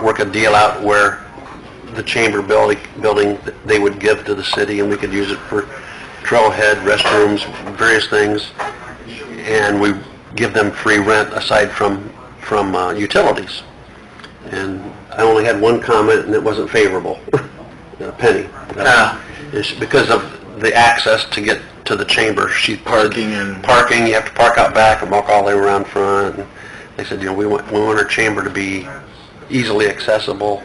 work a deal out where the chamber building they would give to the city, and we could use it for trailhead, restrooms, various things, and we give them free rent aside from utilities. And I only had one comment, and it wasn't favorable. A penny. It's because of the access to get to the chamber. Parking, you have to park out back and walk all the way around front. And they said, we want our chamber to be easily accessible.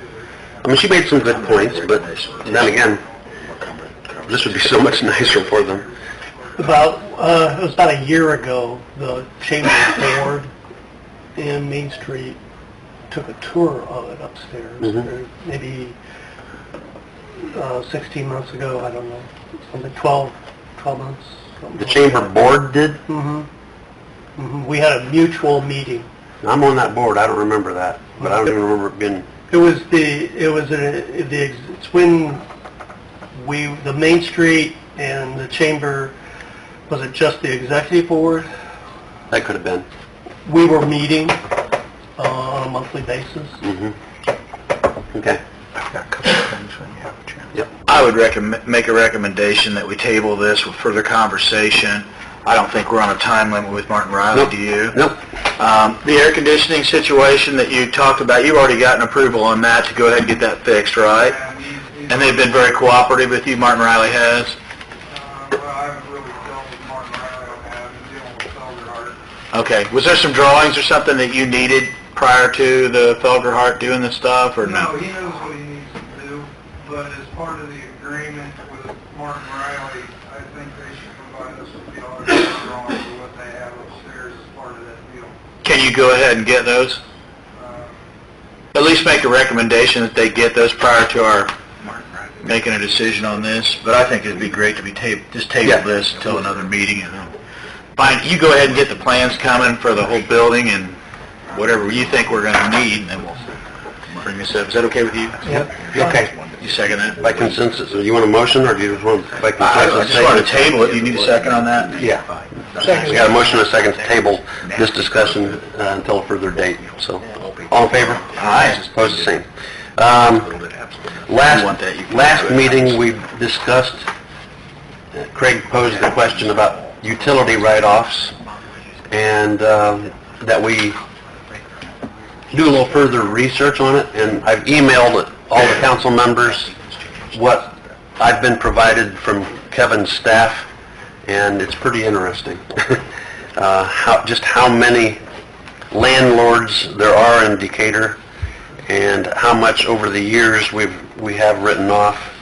I mean, she made some good points, but then again, this would be so much nicer for them. It was about a year ago, the Chamber Board in Main Street took a tour of it upstairs. Or maybe 16 months ago, I don't know, something, 12 months. The Chamber Board did? We had a mutual meeting. I'm on that board, I don't remember that, but I don't even remember it being... It's when the Main Street and the Chamber, was it just the Executive Board? That could have been. We were meeting on a monthly basis. Okay. I've got a couple of things when you have a chance. Yep. I would make a recommendation that we table this with further conversation. I don't think we're on a time limit with Martin Riley, Nope. do you? Nope. The air conditioning situation that you talked about, you've already gotten approval on that to go ahead and get that fixed, right? And they've been very cooperative with you, Martin Riley has? Well, I haven't really dealt with Martin Riley, I haven't dealt with Felderhart. Okay. Was there some drawings or something that you needed prior to the Felgerhart doing this stuff, or No, no? he knows what he needs to do, but as part of the agreement with Martin Riley, I think they should provide us with the automatic drawings of what they have upstairs as part of that deal. Can you go ahead and get those? At least make a recommendation that they get those prior to our making a decision on this, but I think it'd be great to be table this until another meeting, and then fine, you go ahead and get the plans coming for the whole building and whatever you think we're gonna need, and then we'll bring this up. Is that okay with you? Yep. Okay. You second that? By consensus, do you want a motion, or do you just want, by consensus? I just want to table it. You need a second on that? Yeah. We got a motion and a second to table this discussion until a further date, so, all in favor? Aye. Opposed, the same. Last meeting, we discussed, Craig posed the question about utility write-offs, and that we do a little further research on it, and I've emailed all the council members what I've been provided from Kevin's staff, and it's pretty interesting. How many landlords there are in Decatur, and how much over the years we have written off,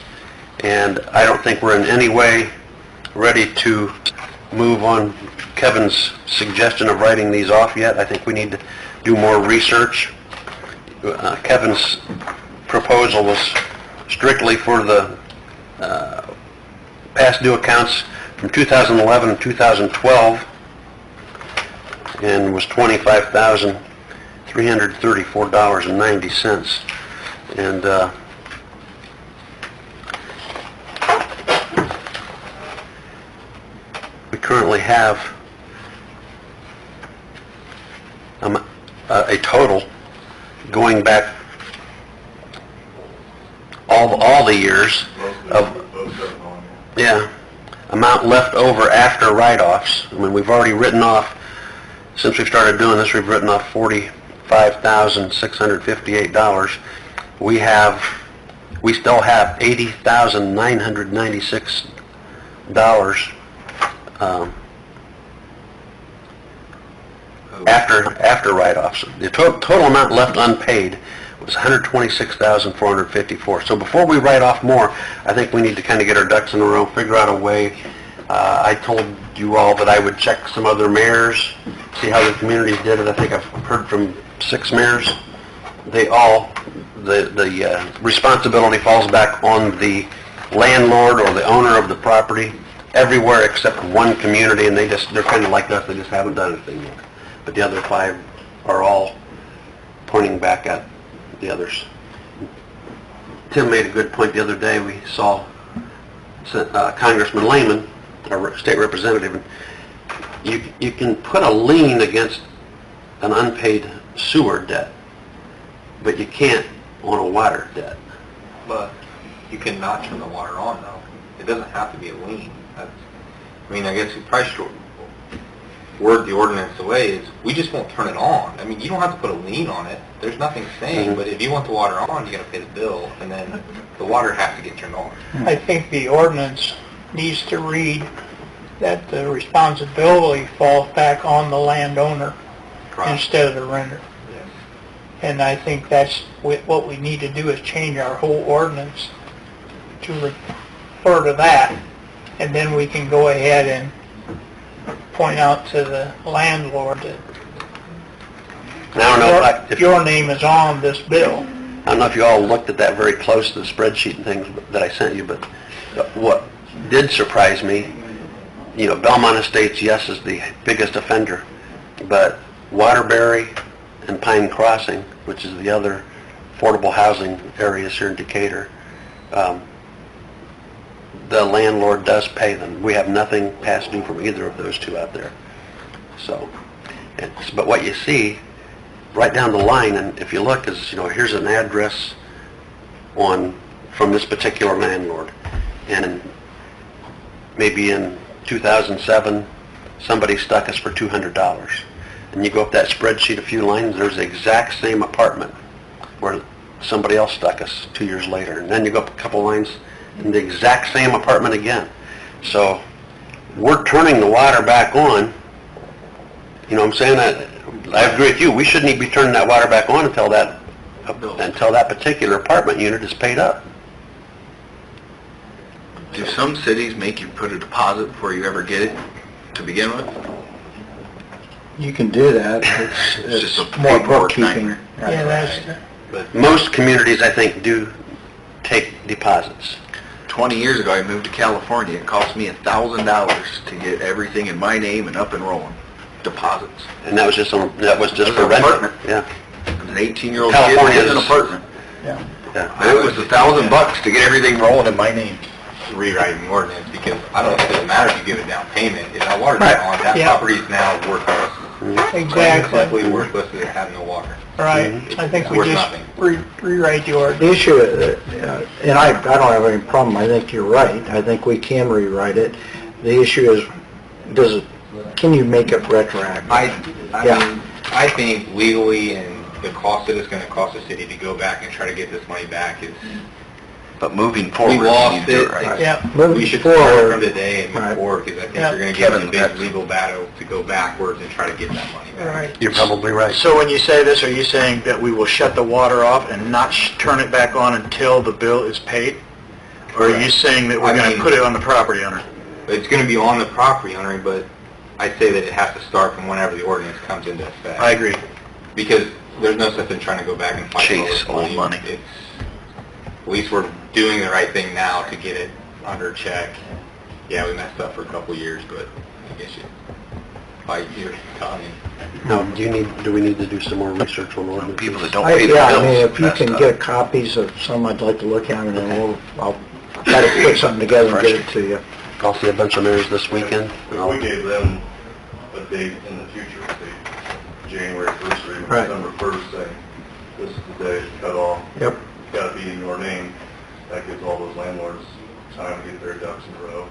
and I don't think we're in any way ready to move on Kevin's suggestion of writing these off yet. I think we need to do more research. Kevin's proposal was strictly for the past due accounts from 2011 and 2012, and was $25,334.90. And we currently have a total going back all the years of amount left over after write-offs. I mean, we've already written off, since we've started doing this, we've written off $45,658. We still have $80,996 after write-offs. The total amount left unpaid was $126,454. So before we write off more, I think we need to kind of get our ducks in a row, figure out a way. I told you all that I would check some other mayors, see how the communities did it. I think I've heard from 6 mayors. They all, the responsibility falls back on the landlord or the owner of the property everywhere except one community, and they're kind of like us, they just haven't done anything yet. But the other 5 are all pointing back at the others. Tim made a good point the other day. We saw Congressman Lehman, our state representative, and you can put a lien against an unpaid sewer debt, but you can't on a water debt. But you can not turn the water on, though. It doesn't have to be a lien. I guess you probably should word the ordinance the way is, we just won't turn it on. I mean, you don't have to put a lien on it. There's nothing saying, but if you want the water on, you gotta pay the bill, and then the water has to get turned on. I think the ordinance needs to read that the responsibility falls back on the landowner instead of the renter. And I think that's what we need to do is change our whole ordinance to refer to that. And then we can go ahead and point out to the landlord that I don't know if your name is on this bill. I don't know if you all looked at that very close, the spreadsheet and things that I sent you, but what did surprise me, you know, Belmont Estates, yes, is the biggest offender, but Waterbury and Pine Crossing, which is the other affordable housing areas here in Decatur, the landlord does pay them. We have nothing past due from either of those two out there. So, but what you see right down the line, and if you look, is, you know, here's an address from this particular landlord, and maybe in 2007 somebody stuck us for $200, and you go up that spreadsheet a few lines, there's the exact same apartment where somebody else stuck us 2 years later, and then you go up a couple lines and the exact same apartment again. So we're turning the water back on. You know what I'm saying? I agree with you. We shouldn't even be turning that water back on until that particular apartment unit is paid up. Do some cities make you put a deposit before you ever get it to begin with? You can do that. It's just a more paperwork bookkeeping. nightmare. Yeah, that's, But most communities, I think, do take deposits. 20 years ago, I moved to California. It cost me $1,000 to get everything in my name and up and rolling. Deposits. And that was just for an rental. apartment. Yeah. An 18-year-old kid in an apartment. Yeah. Yeah. It was $1,000 to get everything rolling in my name. Rewriting the ordinance, because I don't think it doesn't matter if you give a down payment, if that water's Right. not on, that Yeah. property is now worthless. exactly. Simply worthless, it has no water. Right. I think we Worth just nothing. rewrite the ordinance. The issue, and I don't have any problem, I think you're right, I think we can rewrite it. The issue is, can you make it retroactive? I Yeah. mean, I think legally and the cost that it's gonna cost the city to go back and try to get this money back is, But moving forward, we lost you do it. right. Yeah. We Moving should start forward, from today and move Right. forward, because I think Yeah. you're gonna get in a big Kevin, legal battle to go backwards and try to get that money back. Right. You're probably right. So when you say this, are you saying that we will shut the water off and not turn it back on until the bill is paid? Or are you saying that we're I going mean- to put it on the property owner? It's gonna be on the property owner, but I say that it has to start from whenever the ordinance comes into effect. I agree. Because there's no sense in trying to go back and fight Chase over old money. It's, at least we're doing the right thing now to get it under check. Yeah, we messed up for a couple of years, but I guess you fight your tongue and Now, do we need to do some more research on ordinance? People that don't pay the Yeah, I bills. mean, if you messed can up. get copies of some, I'd like to look at them, and then I'll try to put something together and get it to you. I'll see a bunch of mayors this weekend. If we gave them a date in the future, say January 1st or even Right. December 1st, saying this is the day to cut off, Yep. it's got to be in your name, that gives all those landlords time to get their ducks in a row,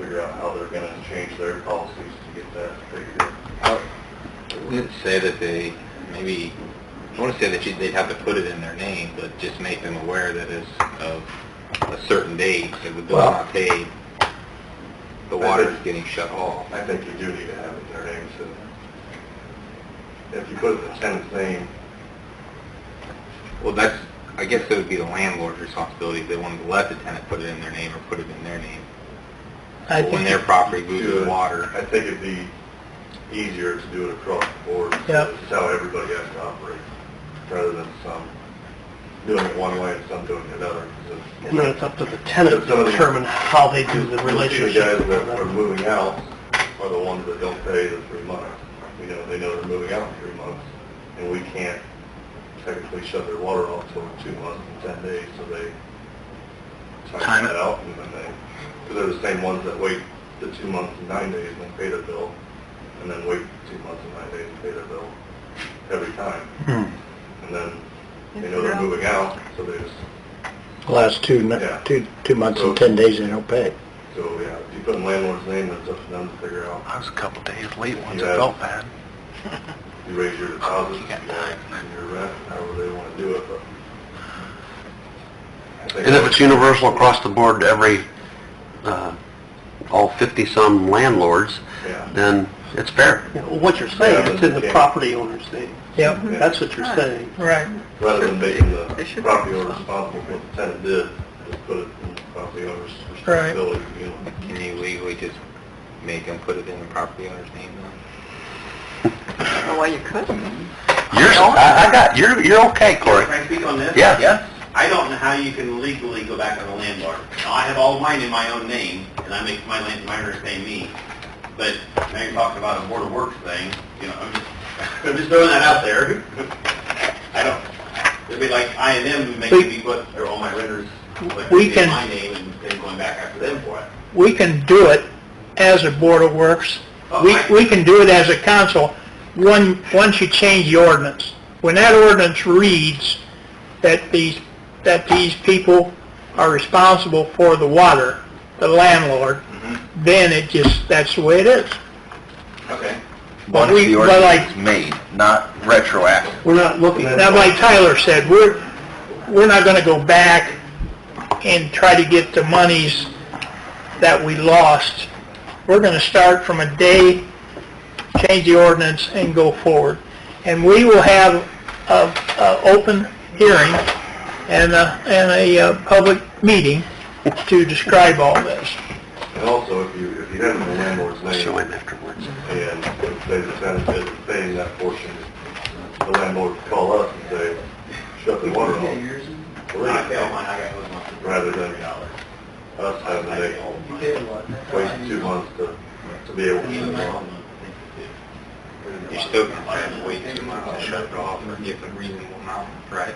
figure out how they're going to change their policies to get that figured out. I wouldn't say that they, maybe, I want to say that they'd have to put it in their name, but just make them aware that as of a certain date, if the bill's Well- not paid, the water is getting shut off. I think you do need to have it in their name, so if you put it in the tenant's name, Well, that's, I guess that would be the landlord's responsibility if they wanted to let the tenant put it in their name or put it in their name. I When think, their property do loses it. water. I think it'd be easier to do it across the board. Yep. It's how everybody has to operate, rather than some doing it one way and some doing it another. 'Cause And then it's up to the tenant to determine how they do the The relationship. guys that are moving out are the ones that don't pay the 3 months. They know they're moving out in 3 months, and we can't technically shut their water off until 2 months and 10 days, so they Time time it. that out, and then because they're the same ones that wait the 2 months and 9 days and then pay their bill, and then wait 2 months and 9 days and pay their bill every time. And then they know they're moving out, so they just, Last two months and 10 days, they don't pay. so yeah, if you put in landlord's name, that's up to them to figure out. I was a couple days late once. Yeah. I felt bad. You raise your deposits, You got time. and your rent, however they want to do it, but. I think And if it's universal across the board to every, all 50-some landlords, Yeah. then It's fair. What you're saying, it's in the property owner's name. Yep, That's what you're saying. right. Rather than making the property owner responsible for what the tenant did, just put it in the property owner's responsibility, you know. Can you legally just make them put it in the property owner's name then? I don't know why you couldn't. You're okay, Corey. Can I speak on this? Yeah. I don't know how you can legally go back on the landlord. Now, I have all of mine in my own name, and I make my renters pay me. But now you're talking about a Board of Works thing, you know, I'm just throwing that out there. I don't, it'd be like I&M who make me put all my renters We in my name and then going back after them for it. We can do it as a Board of Works. Oh, We can do it as a council once you change the ordinance. When that ordinance reads that these people are responsible for the water, the landlord, then that's the way it is. Okay. But like made, not retroactive. We're not looking at... Now, like Tyler said, we're not going to go back and try to get the monies that we lost. We're going to start from a day, change the ordinance, and go forward. And we will have a open hearing and a public meeting to describe all this. And also, if you have the landlord's name, Show him afterwards. and say the tenant isn't paying that portion, the landlord would call us and say, shut the water off. Rather than us having to wait 2 months to be able to shut it off. You're still going to have to wait 2 months to shut it off or give a reasonable amount, right?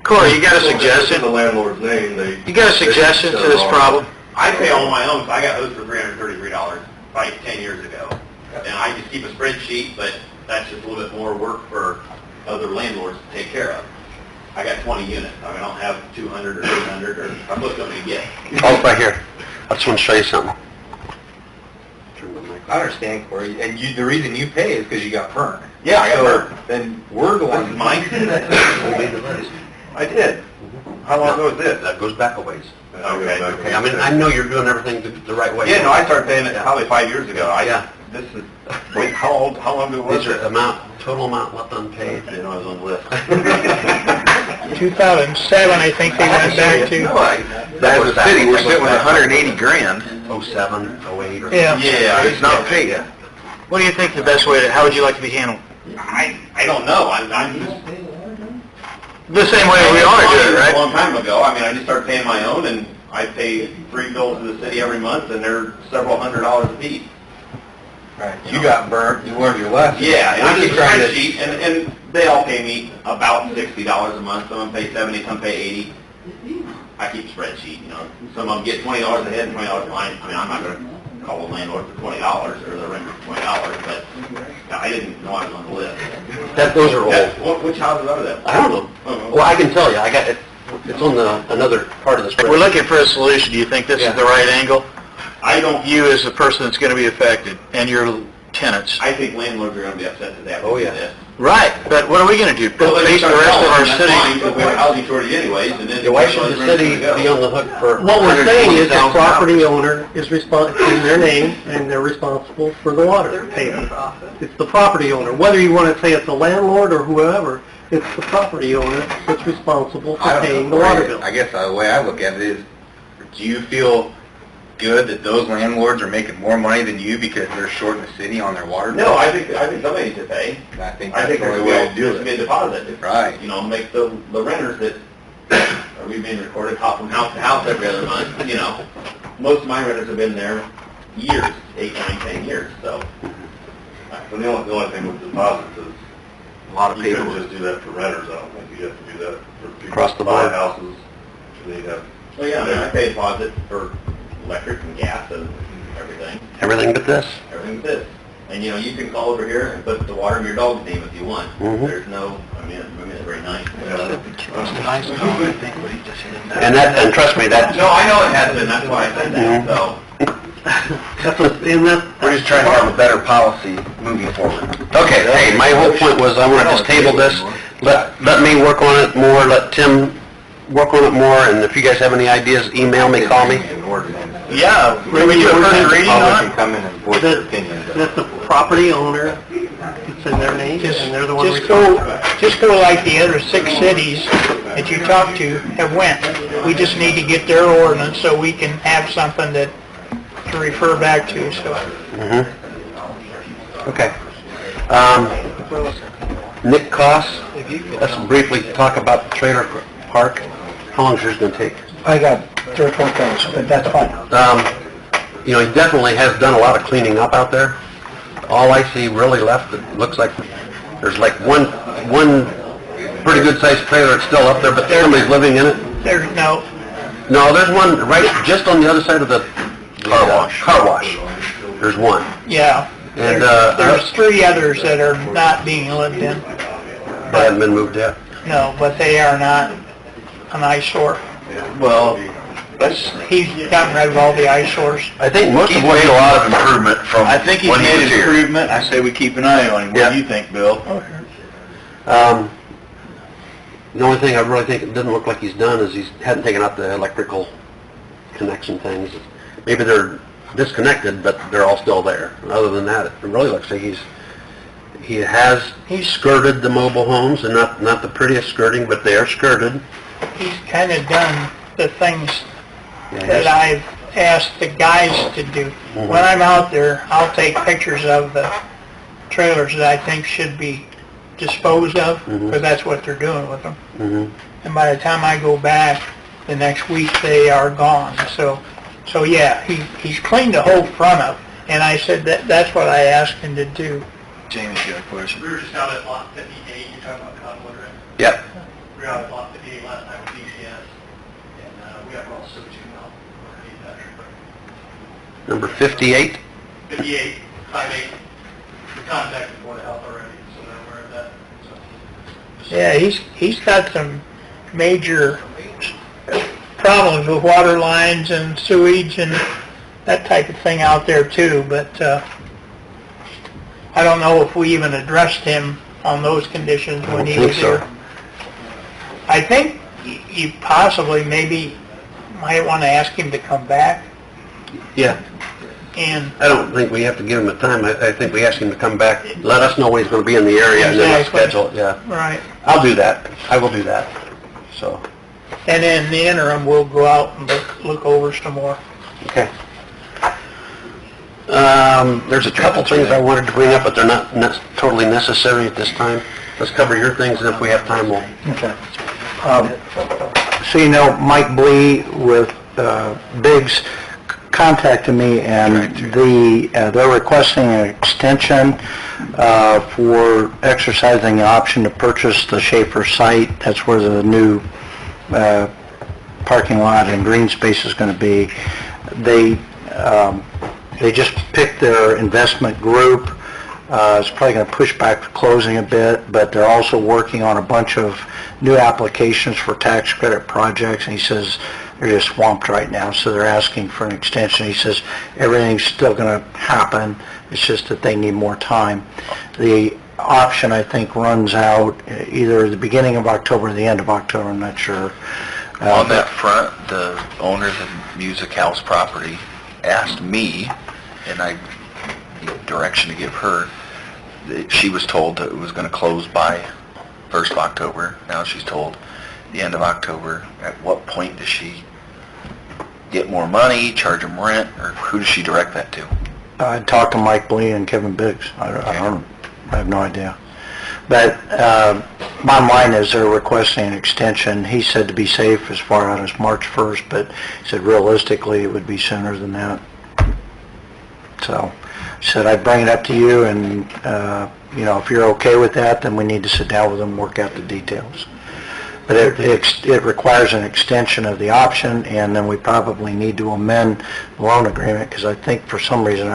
Corey, you got a If it's in suggestion? the landlord's name, You got a suggestion to this problem? I pay all my own, so I got hosed for $333 like 10 years ago. And I just keep a spreadsheet, but that's just a little bit more work for other landlords to take care of. I got 20 units. I mean, I don't have 200 or 800 or I'm looking to get. Oh, right here. I just want to show you something. I understand, Corey, and the reason you pay is because you got burned. Yeah, I got burned. Then we're the ones... Mine? I did. How long ago was this? That goes back a ways. Okay. Okay, I mean, I know you're doing everything the right way. Yeah, no, I started paying it probably 5 years ago. Yeah. This is, wait, how long ago was These it? are total amount left unpaid. I didn't know I was on the list. 2007, I think they went back to. That was the city, we're sitting with 180 grand. 07, 08, or... Yeah. Yeah, it's not paid. What do you think the best way how would you like to be handled? I don't know. I'm just... The same way we are doing it, A right? long time ago. I mean, I just started paying my own, and I pay 3 bills to the city every month, and they're several $100s a piece. Right. You got burnt, you learned your lesson. Yeah, and I We keep keep a trying to- spreadsheet, and they all pay me about $60 a month. Some of them pay 70, some pay 80. I keep a spreadsheet, you know. Some of them get $20 a head and $20 behind. I mean, I'm not going to call the landlord for $20 or the renter for $20, but I didn't know I was on the list. Those are old. Which houses are they? I don't know. Well, I can tell you, I got it. It's on another part of the spreadsheet. We're looking for a solution. Do you think this is the right angle? I don't. You as the person that's going to be affected and your tenants. I think landlords are going to be upset that they have to Oh, do yeah. this. Right, but what are we going to do? Well, they Face the start rest of our telling them, that's fine, city? because we have a housing shortage anyways, and then... Yeah, why should the city be on the hook for... What we're saying is the $120,000? property owner is responsible in their name, and they're responsible for the water payment. It's the property owner, whether you want to say it's the landlord or whoever, it's the property owner that's responsible for paying the water bill. I guess the way I look at it is, do you feel good that those landlords are making more money than you because they're shorting the city on their water bill? No, I think somebody needs to pay. I think I that's think the only there's way to do there should be a it. deposit. Right. You know, make the renters that, are we being recorded, hop from house to house every other month, you know. Most of my renters have been there years, 8, 9, 10 years, so. And the only thing with deposits is, A lot of you people couldn't just do that for renters, I don't think you have to do that for people Across the buying board. houses. And then you have, Well, yeah, I mean, I pay a deposit for electric and gas and everything, Everything but this? everything this. And, you know, you can call over here and put the water in your dog's name if you want. Mhm. There's no, I mean, it's very nice. And trust me, that... No, I know it has been, that's why I said that, so. We're just trying to have a better policy moving forward. Okay, hey, my whole point was I want to just table this, let me work on it more, let Tim work on it more, and if you guys have any ideas, email me, call me. Yeah, can we do a first reading on it? come in and voice their opinion. That's the property owner, it's in their name, and they're the one Just go like the other 6 cities that you talked to have went. We just need to get their ordinance so we can have something to refer back to, so. Okay. Nick Koss, let's briefly talk about the trailer park. How long is yours going to take? I got 3 or 4 things, but that's fine. You know, he definitely has done a lot of cleaning up out there. All I see really left, it looks like there's like one pretty good sized trailer that's still up there, but somebody's living in it. There's no, There's one right just on the other side of the car wash. There's one. yeah. And, There's 3 others that are not being lived in. They haven't been moved yet. No, but they are not an eyesore. Well, He's gotten rid of all the eyesores. I think most he's of what made he a lot of improvement from I think he's when he made was here. improvement. I say we keep an eye on him. What do you think, Bill? The only thing I really think it doesn't look like he's done is he hadn't taken out the electrical connection things. Maybe they're disconnected, but they're all still there. Other than that, it really looks like he has skirted the mobile homes, and not the prettiest skirting, but they are skirted. He's kind of done the things that I've asked the guys to do. When I'm out there, I'll take pictures of the trailers that I think should be disposed of, because that's what they're doing with them. And by the time I go back the next week, they are gone. So yeah, he's cleaned the whole front up, and I said that's what I asked him to do. Jamie's got a question. We were just out at lot 58, you're talking about Cottonwood, right? Yep. We were out at lot 58 last night with DCS, and we have raw sewage now underneath that tree. Number 58. 58, 58, we contacted the Board of Health already, so they're aware of that. So, Yeah, he's got some major problems with water lines and sewage and that type of thing out there too, but I don't know if we even addressed him on those conditions when he was here. I think you possibly maybe might want to ask him to come back, Yeah. and I don't think we have to give him a time. I think we ask him to come back, let us know when he's going to be in the area, and then we'll Exactly. schedule it, yeah. right. I'll do that. I will do that. So, And in the interim, we'll go out and look over some more. okay. There's a couple things I wanted to bring up, but they're not totally necessary at this time. Let's cover your things, and if we have time, we'll... Okay. So you know, Mike Blee with Biggs contacted me, and they're requesting an extension for exercising the option to purchase the Schaefer site. That's where the new parking lot and green space is going to be. They just picked their investment group. It's probably going to push back the closing a bit, but they're also working on a bunch of new applications for tax credit projects, and he says they're just swamped right now, so they're asking for an extension. He says everything's still going to happen, it's just that they need more time. The option, I think, runs out either the beginning of October or the end of October, I'm not sure. On that front, the owners of Music House property asked me, and I gave direction to give her, that she was told that it was going to close by 1st of October. Now she's told the end of October. At what point does she get more money, charge them rent, or who does she direct that to? I talked to Mike Blee and Kevin Biggs. I have no idea. But bottom line is they're requesting an extension. He said to be safe as far out as March 1st, but he said realistically it would be sooner than that. So he said I'd bring it up to you, and you know, if you're okay with that, then we need to sit down with them and work out the details. But it requires an extension of the option, and then we probably need to amend the loan agreement, because I think for some reason,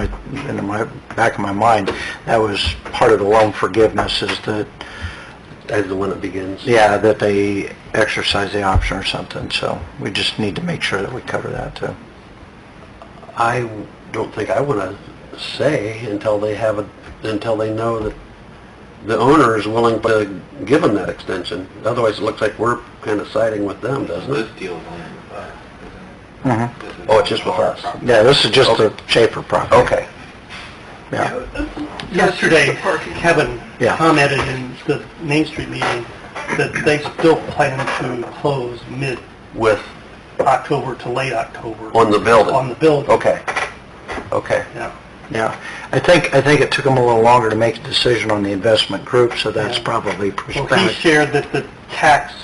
in the back of my mind, that was part of the loan forgiveness, is that... As the one that begins. Yeah, that they exercise the option or something, so we just need to make sure that we cover that too. I don't think I want to say until they know that the owner is willing to give them that extension. Otherwise, it looks like we're kind of siding with them, doesn't it? This deal Oh, it's just with us? Yeah, this is just the Schaefer property. Okay. Yeah. Yesterday, Kevin Yeah. commented in the Main Street meeting that they still plan to close mid-October With, to late October. on the building? On the building. Okay. Okay. Yeah. Yeah, I think it took them a little longer to make a decision on the investment group, so that's probably pushed Well, he back. shared that the tax,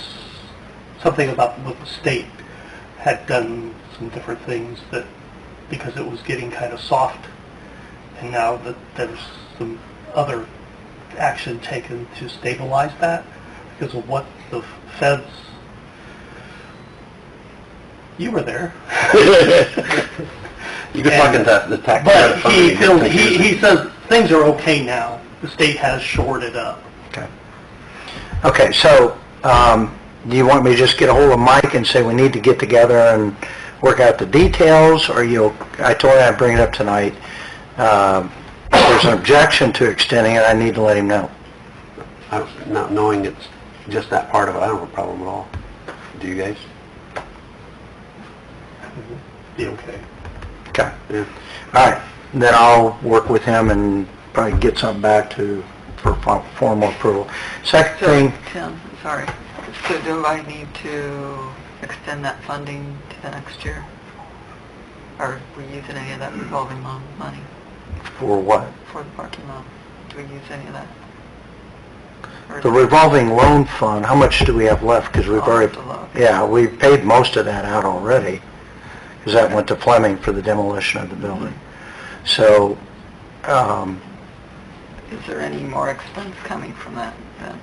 something about what the state had done some different things that, because it was getting kind of soft, and now that there's some other action taken to stabilize that, because of what the feds, you were there. You could talk about the tax. But he says things are okay now. The state has shored it up. Okay, so, do you want me to just get a hold of Mike and say we need to get together and work out the details, or I told him I'd bring it up tonight. If there's an objection to extending it, I need to let him know. Not knowing it's just that part of it, I don't have a problem at all. Do you guys? Be okay. Okay. Yeah. All right, then I'll work with him and probably get something back for formal approval. Second thing, Tim, sorry. So do I need to extend that funding to the next year? Or are we using any of that revolving loan money for what? for the parking lot? Do we use any of that? Or The revolving loan fund, how much do we have left? Because we've I'll already, have to look. yeah, we've paid most of that out already, because that went to Fleming for the demolition of the building. So, Is there any more expense coming from that then?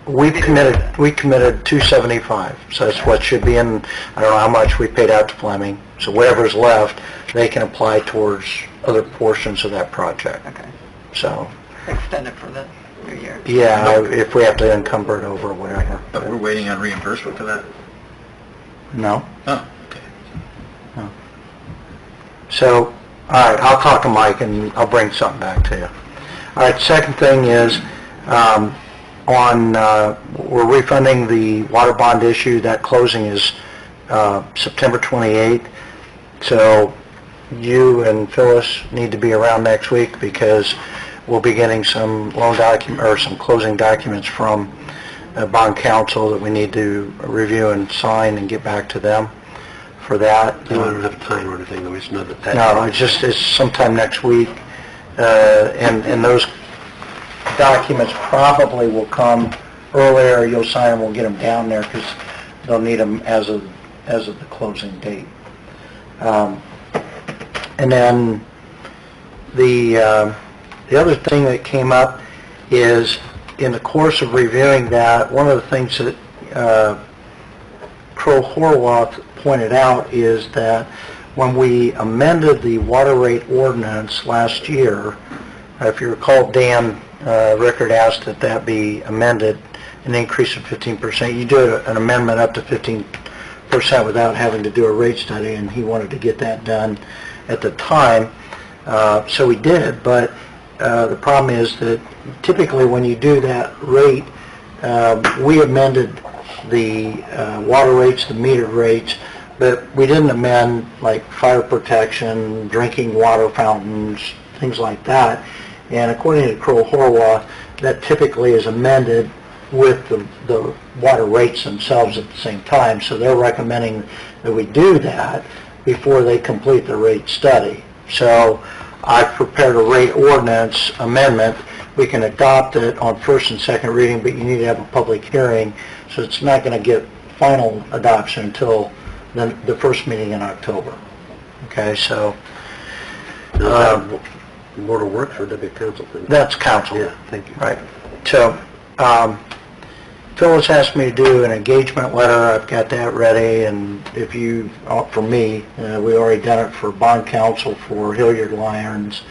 we committed 275, so that's what should be in, I don't know how much we paid out to Fleming, so whatever's left, they can apply towards other portions of that project. Okay. So, Extend it for the new year? yeah, if we have to encumber it over or whatever. But we're waiting on reimbursement for that? No? Oh, okay. So, all right, I'll talk to Mike and I'll bring something back to you. All right, second thing is, we're refunding the water bond issue. That closing is September 28th. So you and Phyllis need to be around next week because we'll be getting some some closing documents from bond counsel that we need to review and sign and get back to them for that. You don't have time or anything, though, we just know that. No, it's sometime next week, and those documents probably will come earlier. You'll sign them, we'll get them down there because they'll need them as of the closing date. And then the other thing that came up is in the course of reviewing that, one of the things that Crow Horwath pointed out is that when we amended the water rate ordinance last year, if you recall, Dan Rickard asked that be amended, an increase of 15%. You do an amendment up to 15% without having to do a rate study, and he wanted to get that done at the time. So we did, but the problem is that typically when you do that rate, we amended the water rates, the metered rates, but we didn't amend like fire protection, drinking water fountains, things like that. And according to Crow Horwath, that typically is amended with the water rates themselves at the same time. So they're recommending that we do that before they complete the rate study. So I've prepared a rate ordinance amendment. We can adopt it on first and second reading, but you need to have a public hearing, so it's not going to get final adoption until the first meeting in October. Okay, so Board of Works or W Council thing? that's council. Yeah, thank you. Right. So, Phyllis asked me to do an engagement letter. I've got that ready, and if you, for me, we already done it for bond counsel for Hilliard Lyons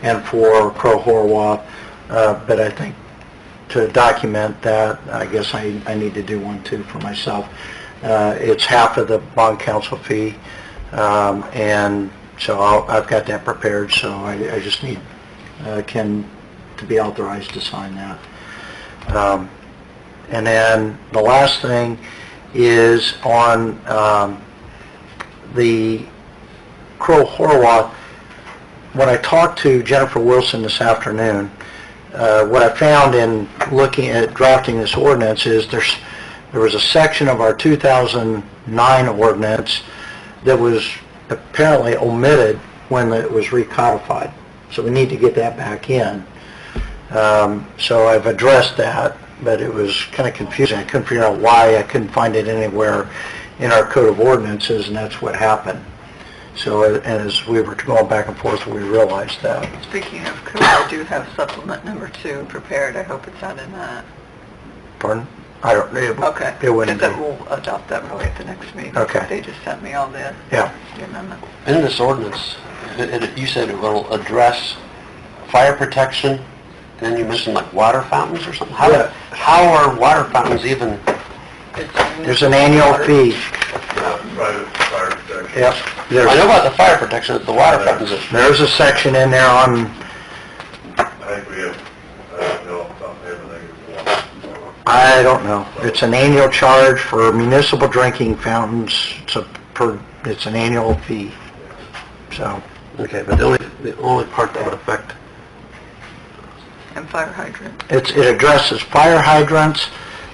and for Crow Horwath, but I think to document that, I guess I need to do one too for myself. It's half of the bond counsel fee, and so I've got that prepared, so I just need Ken to be authorized to sign that. And then the last thing is on the Crow Horwath, when I talked to Jennifer Wilson this afternoon, what I found in looking at drafting this ordinance is there was a section of our 2009 ordinance that was apparently omitted when it was recodified. So we need to get that back in. So I've addressed that, but it was kind of confusing. I couldn't figure out why. I couldn't find it anywhere in our code of ordinances, and that's what happened. So as we were going back and forth, we realized that. Speaking of code, I do have supplement number 2 prepared. I hope it's not in that. Pardon? I don't know. Okay. It wouldn't Because be. we'll adopt that probably at the next meeting. Okay. They just sent me all the Yeah. amendments. In this ordinance, you said it will address fire protection, then you mentioned like water fountains or something? Yeah. How are water fountains even? There's an annual fee. Private fire protection. Yep. I know about the fire protection, the water fountains. There's a section in there on, I think we have, everything. I don't know. It's an annual charge for municipal drinking fountains. It's an annual fee. So, Okay, but the only part that would affect, And fire hydrant. it addresses fire hydrants,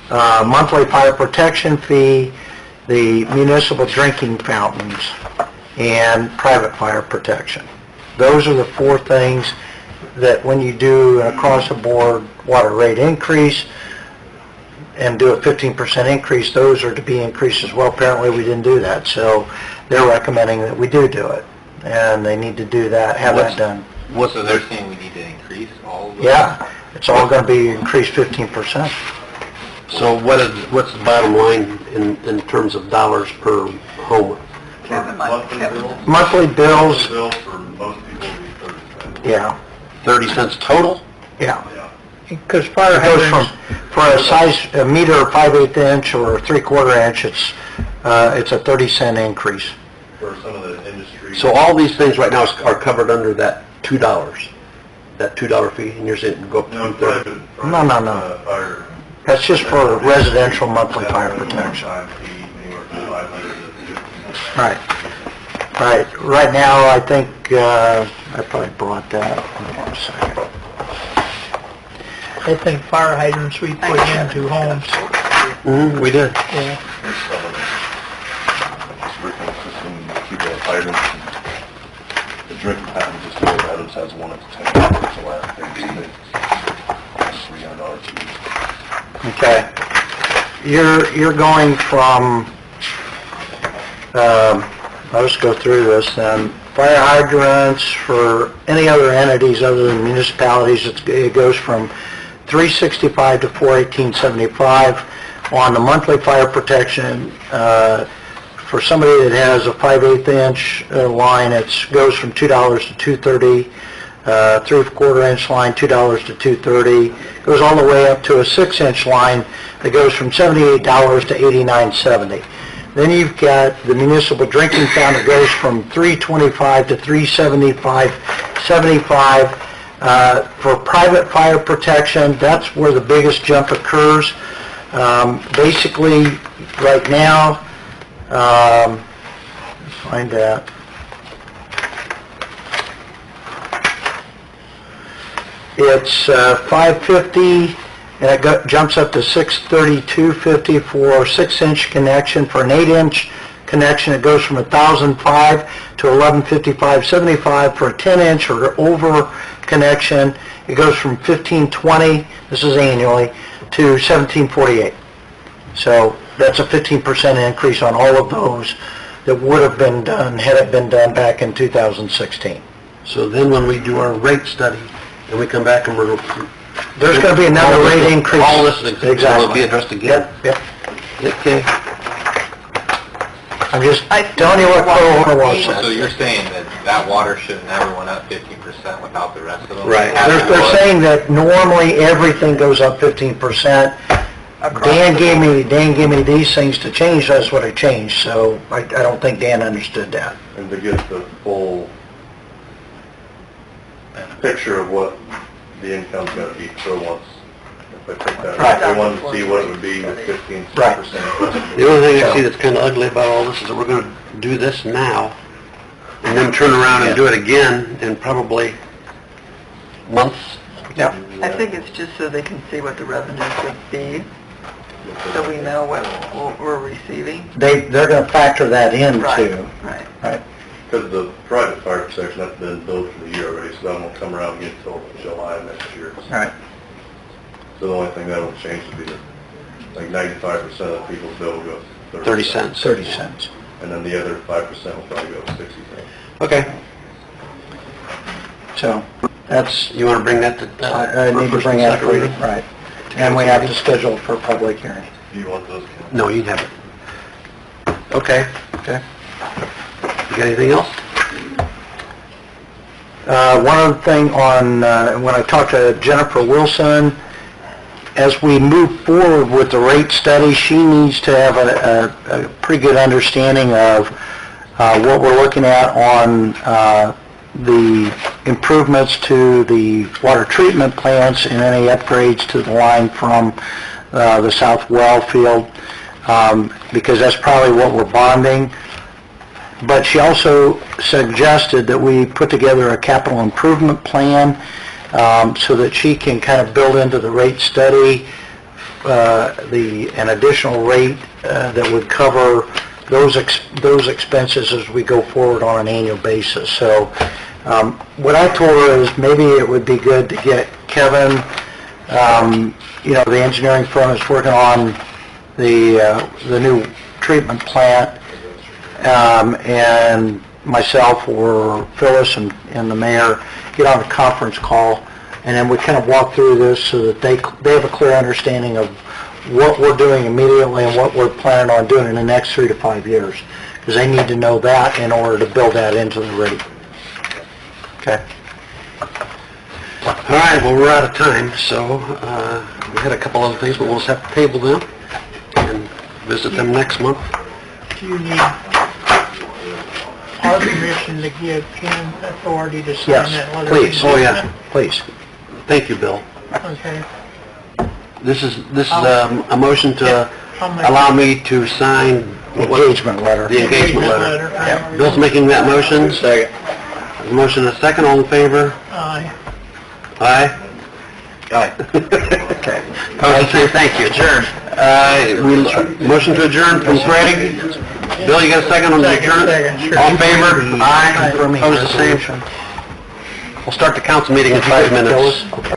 monthly fire protection fee, the municipal drinking fountains, and private fire protection. Those are the 4 things that when you do an across-the-board water rate increase and do a 15% increase, those are to be increased as well. Apparently, we didn't do that, so they're recommending that we do it, and they need to do that, have that done. So they're saying we need to increase all of those? Yeah, it's all going to be increased 15%. so what's the bottom line in terms of dollars per home? Kevin might, Kevin. Monthly bills, Bill for most people would be 30 cents. yeah, 30 cents total? yeah. Yeah. Because fire It goes hydrants, for a size, a meter 5/8 inch or 3/4 inch, it's a 30-cent increase. For some of the industry. So all these things right now are covered under that $2, that $2 fee, and you're saying go up to No, 230? private. No. Fire. That's just for residential monthly fire protection. One-time fee, anywhere from 500 to 1500. Right. Right now, I think, I probably brought that. Hold on a second. I think fire hydrants we put into homes. We did. Yeah. Sprinkler system, keep the hydrants, the drinking fountain, just the way Adams has one at 10 dollars a last thing, $300 each. Okay. You're going from, I'll just go through this then. Fire hydrants for any other entities other than municipalities, it goes from $365 to $418.75. On the monthly fire protection, for somebody that has a 5/8 inch line, it goes from $2 to $230. 3/4 inch line, $2 to $230. Goes all the way up to a 6 inch line that goes from $78 to $89.70. Then you've got the municipal drinking fountain that goes from $325 to $375.75. For private fire protection, that's where the biggest jump occurs. Basically, right now, let's find that. It's $550, and it jumps up to $632.50 for a 6-inch connection. For an 8-inch connection, it goes from $1,005 to $1,155.75. For a 10-inch or over connection, it goes from $1,520, this is annually, to $1,748. So that's a 15% increase on all of those that would have been done had it been done back in 2016. So then when we do our rate study, and we come back and we're... There's going to be another rate increase. All this will Exactly. be addressed again? Yep. Okay. I'm just telling you what Crow Horwath So said. you're saying that water should never went up 15% without the rest of them? Right. They're saying that normally everything goes up 15%. Dan gave me these things to change, that's what I changed, so I don't think Dan understood that. And to get the full picture of what the income's gonna be, so once If I take that, Right. I wanted to see what it would be with 15%. The only thing I see that's kind of ugly about all this is that we're going to do this now, and then turn around and do it again in probably months. Yep. I think it's just so they can see what the revenues would be, so we know what we're receiving. They're going to factor that in Right, too. right. Right. Because the private fire protection, that's been billed for the year already, so that won't come around again until July of next year. Right. So the only thing that will change would be that, like 95% of the people's bill will go 30 cents. 30 cents. And then the other 5% will probably go 60 cents. Okay. So that's, You want to bring that to... I need to bring that for you, right. And we have to schedule for public hearing. Do you want those? No, you can have it. Okay. Okay. You got anything else? One other thing on, when I talked to Jennifer Wilson, as we move forward with the rate study, she needs to have a pretty good understanding of what we're looking at on the improvements to the water treatment plants and any upgrades to the line from the south well field, because that's probably what we're bonding. But she also suggested that we put together a capital improvement plan so that she can kind of build into the rate study an additional rate that would cover those expenses as we go forward on an annual basis. So what I told her is maybe it would be good to get Kevin, the engineering firm that's working on the new treatment plant, and myself or Phyllis and the mayor get on a conference call, and then we kind of walk through this so that they have a clear understanding of what we're doing immediately and what we're planning on doing in the next 3 to 5 years, because they need to know that in order to build that into the rate. Okay. All right, well, we're out of time, so we had a couple other things, but we'll just have to table them and visit them next month. Do you need our permission to give Kim authority to sign that Yes, letter? please. Oh, yeah. Please. Thank you, Bill. Okay. This is a motion to I'll make- allow me to sign Engagement letter. the engagement letter. Letter. Bill's making that motion. Second. Motion and a second, all in favor? Aye. Aye? Aye. Okay. Thank you. Adjourn. Motion to adjourn from Greg. Bill, you got a second on the adjourn? Second, sure. All in favor? Aye. Opposed, the same. We'll start the council meeting in 5 minutes.